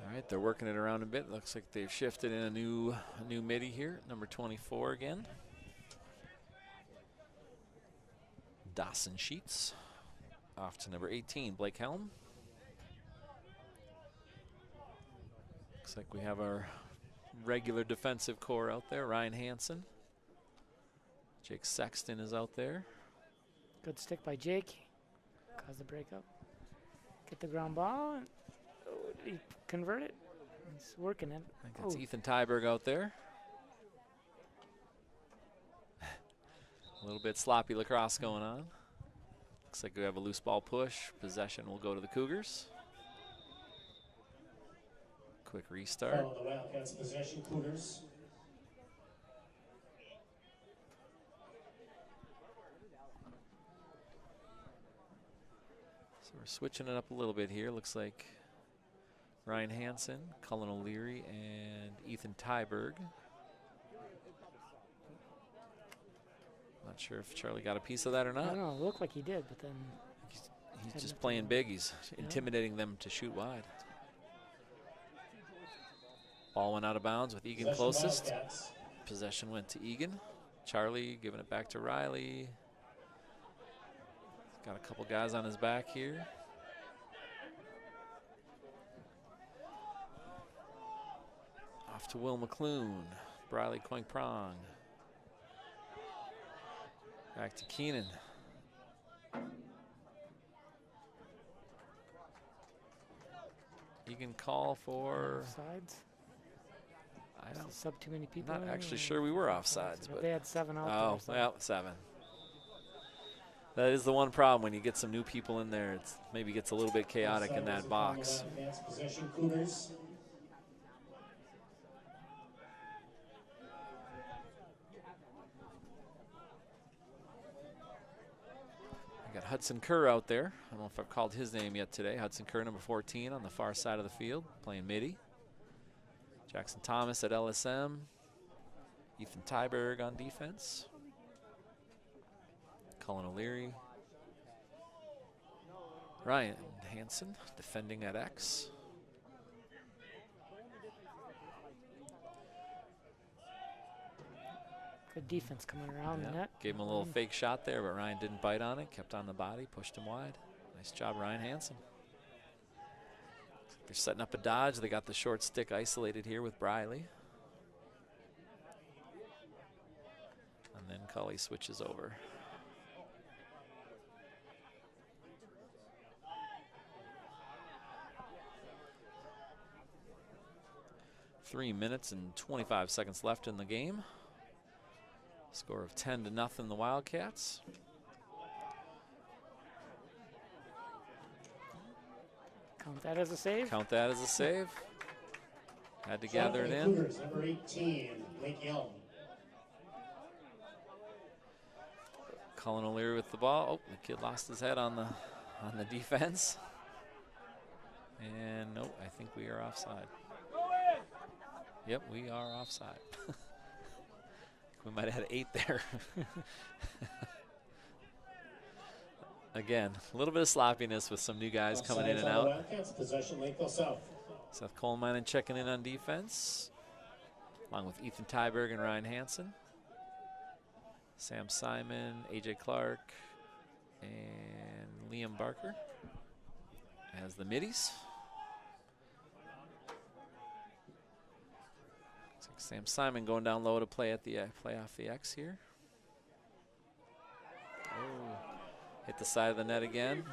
All right, they're working it around a bit. Looks like they've shifted in a new midi here, number 24 again. Dawson Sheets off to number 18, Blake Helm. Looks like we have our regular defensive core out there. Ryan Hansen. Jake Sexton is out there. Good stick by Jake. Cause the breakup. Get the ground ball. And, oh, did he convert it? He's working it. I think that's Ethan Tyberg out there. A little bit sloppy lacrosse going on. Looks like we have a loose ball push. Possession will go to the Cougars. Quick restart. Follow the Wildcats possession, Cougars. So we're switching it up a little bit here. Looks like Ryan Hansen, Cullen O'Leary, and Ethan Tyberg. Not sure if Charlie got a piece of that or I not. don't know. It looked like he did, but then He's just playing big. He's intimidating them to shoot wide. Ball went out of bounds with Eagan closest. Wildcats. Possession went to Eagan. Charlie giving it back to Riley. Got a couple guys on his back here. Off to Will McClune. Briley Quang Prong. Back to Keenan. Eagan call for. sides. I don't. Sub too many people. Not in, actually or- sure we were offsides, but they had 7 out oh, there. So. well, 7. That is the one problem when you get some new people in there. It's maybe gets a little bit chaotic in that box. Wildcats possession, Cougars. We got Hudson Kerr out there. I don't know if I've called his name yet today. Hudson Kerr, number 14, on the far side of the field, playing midi. Jackson Thomas at LSM. Ethan Tyberg on defense. Cullen O'Leary. Ryan Hansen defending at X. Good defense coming around the net. Gave him a little fake shot there, but Ryan didn't bite on it. Kept on the body, pushed him wide. Nice job, Ryan Hansen. They're setting up a dodge. They got the short stick isolated here with Briley. And then Cully switches over. Three minutes and 25 seconds left in the game. Score of 10-0 the Wildcats. Count that as a save. Count that as a save. Had to gather it in. Cougars, number 18, Blake Helm. Cullen O'Leary with the ball. Oh, the kid lost his head on the defense. And nope, I think we are offside. Yep, we are offside. We might have had 8 there. Again, a little bit of sloppiness with some new guys coming in and out. Wildcats possession, Lakeville South. Seth Coleman checking in on defense, along with Ethan Tyberg and Ryan Hansen. Sam Simon, AJ Clark, and Liam Barker as the middies. Looks like Sam Simon going down low to play at the play off the X here. Oh, hit the side of the net again.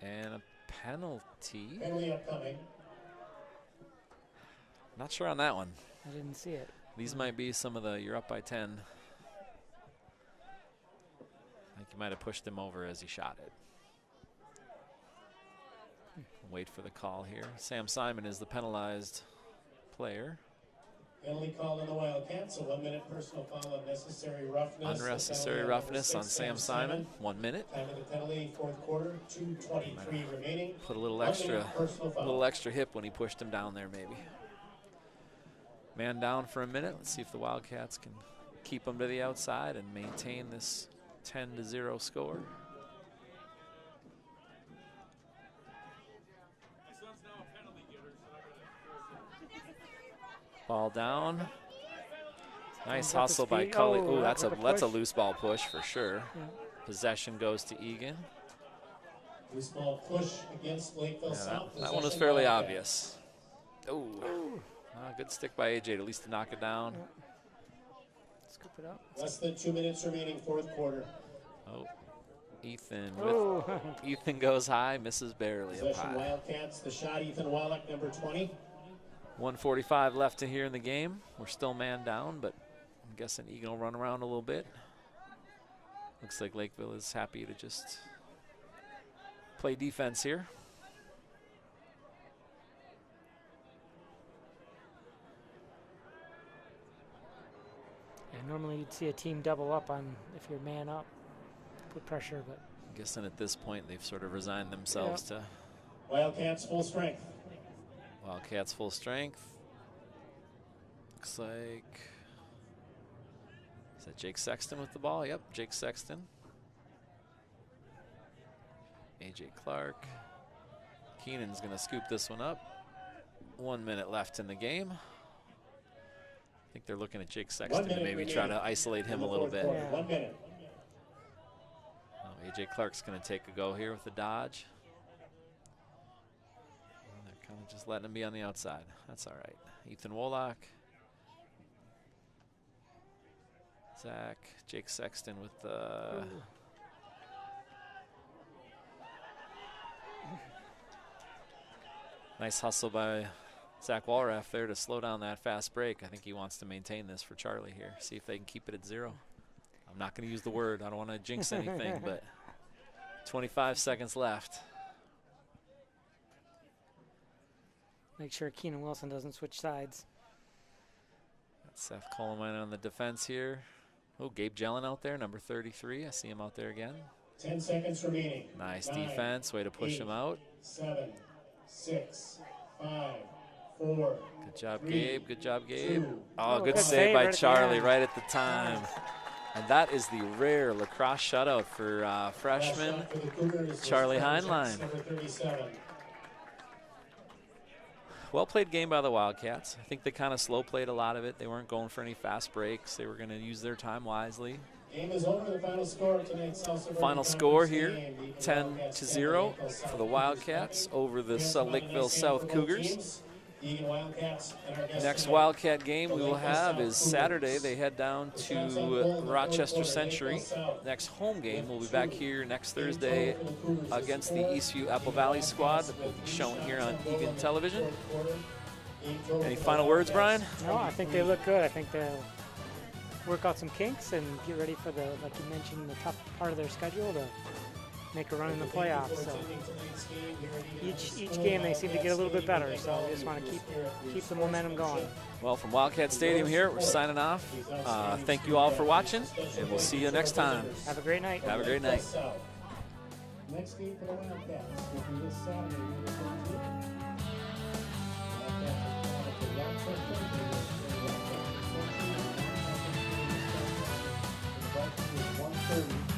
And a penalty. Penalty upcoming. Not sure on that one. I didn't see it. These might be some of the, you're up by 10. I think he might have pushed him over as he shot it. Wait for the call here. Sam Simon is the penalized player. Penalty called on the Wildcats, a 1 minute personal foul, unnecessary roughness. Unnecessary roughness on Sam Simon. 1 minute. Time of the penalty, fourth quarter, 2:23 remaining. Put a little extra hip when he pushed him down there, maybe. Man down for a minute. Let's see if the Wildcats can keep him to the outside and maintain this 10-0 score. Ball down. Nice hustle by Cully. Oh, that's a loose ball push for sure. Yeah. Possession goes to Eagan. Loose ball push against Lakeville South. That one was fairly obvious. Oh, good stick by AJ, at least to knock it down. Yeah. Scoop it up. Less than 2 minutes remaining, fourth quarter. Oh, Ethan. Ethan goes high, misses barely up high. Wildcats, the shot, Ethan Wallach, number 20. 1:45 left to here in the game. We're still man down, but I'm guessing Eagan will run around a little bit. Looks like Lakeville is happy to just play defense here. Yeah, normally you'd see a team double up on if you're man up, put pressure, but I'm guessing at this point they've sort of resigned themselves to Wildcats full strength. Wildcats full strength. Looks like, is that Jake Sexton with the ball? Yep, Jake Sexton. AJ Clark. Keenan's gonna scoop this one up. 1 minute left in the game. I think they're looking at Jake Sexton to maybe try to isolate him a little bit. Yeah. 1 minute. Oh, AJ Clark's gonna take a go here with the dodge. Kind of just letting him be on the outside. That's all right. Ethan Woloch. Zach. Jake Sexton with the... Nice hustle by Zach Walraff there to slow down that fast break. I think he wants to maintain this for Charlie here. See if they can keep it at 0. I'm not going to use the word. I don't want to jinx anything, but 25 seconds left. make sure Keenan Wilson doesn't switch sides. That's Seth Coleman on the defense here. Oh, Gabe Jellin out there, number 33. I see him out there again. 10 seconds remaining. Nice defense. Way to push him out. 7, 6, 5, 4. Good job, 3, Gabe. Good job, Gabe. 2. Oh, good save by Charlie right at the time. And that is the rare lacrosse shutout for freshman Charlie Heinlein. Well played game by the Wildcats. I think they kind of slow played a lot of it. They weren't going for any fast breaks. They were going to use their time wisely. Game is over. The final score of tonight's final score here, 10-0 for the Wildcats over the Lakeville South Cougars. Next Wildcat game we will have is Saturday. They head down to Rochester Century. Next home game will be back here next Thursday against the Eastview Apple Valley squad, shown here on Eagan Television. Any final words, Brian? No, I think they look good. I think they'll work out some kinks and get ready for the, like you mentioned, the tough part of their schedule to make a run in the playoffs. So each game they seem to get a little bit better. So we just want to keep the momentum going. Well, from Wildcat Stadium here, we're signing off. Thank you all for watching, and we'll see you next time. Have a great night. Have a great night. Next game for the Wildcats will be this Saturday. Wildcats are 1:30.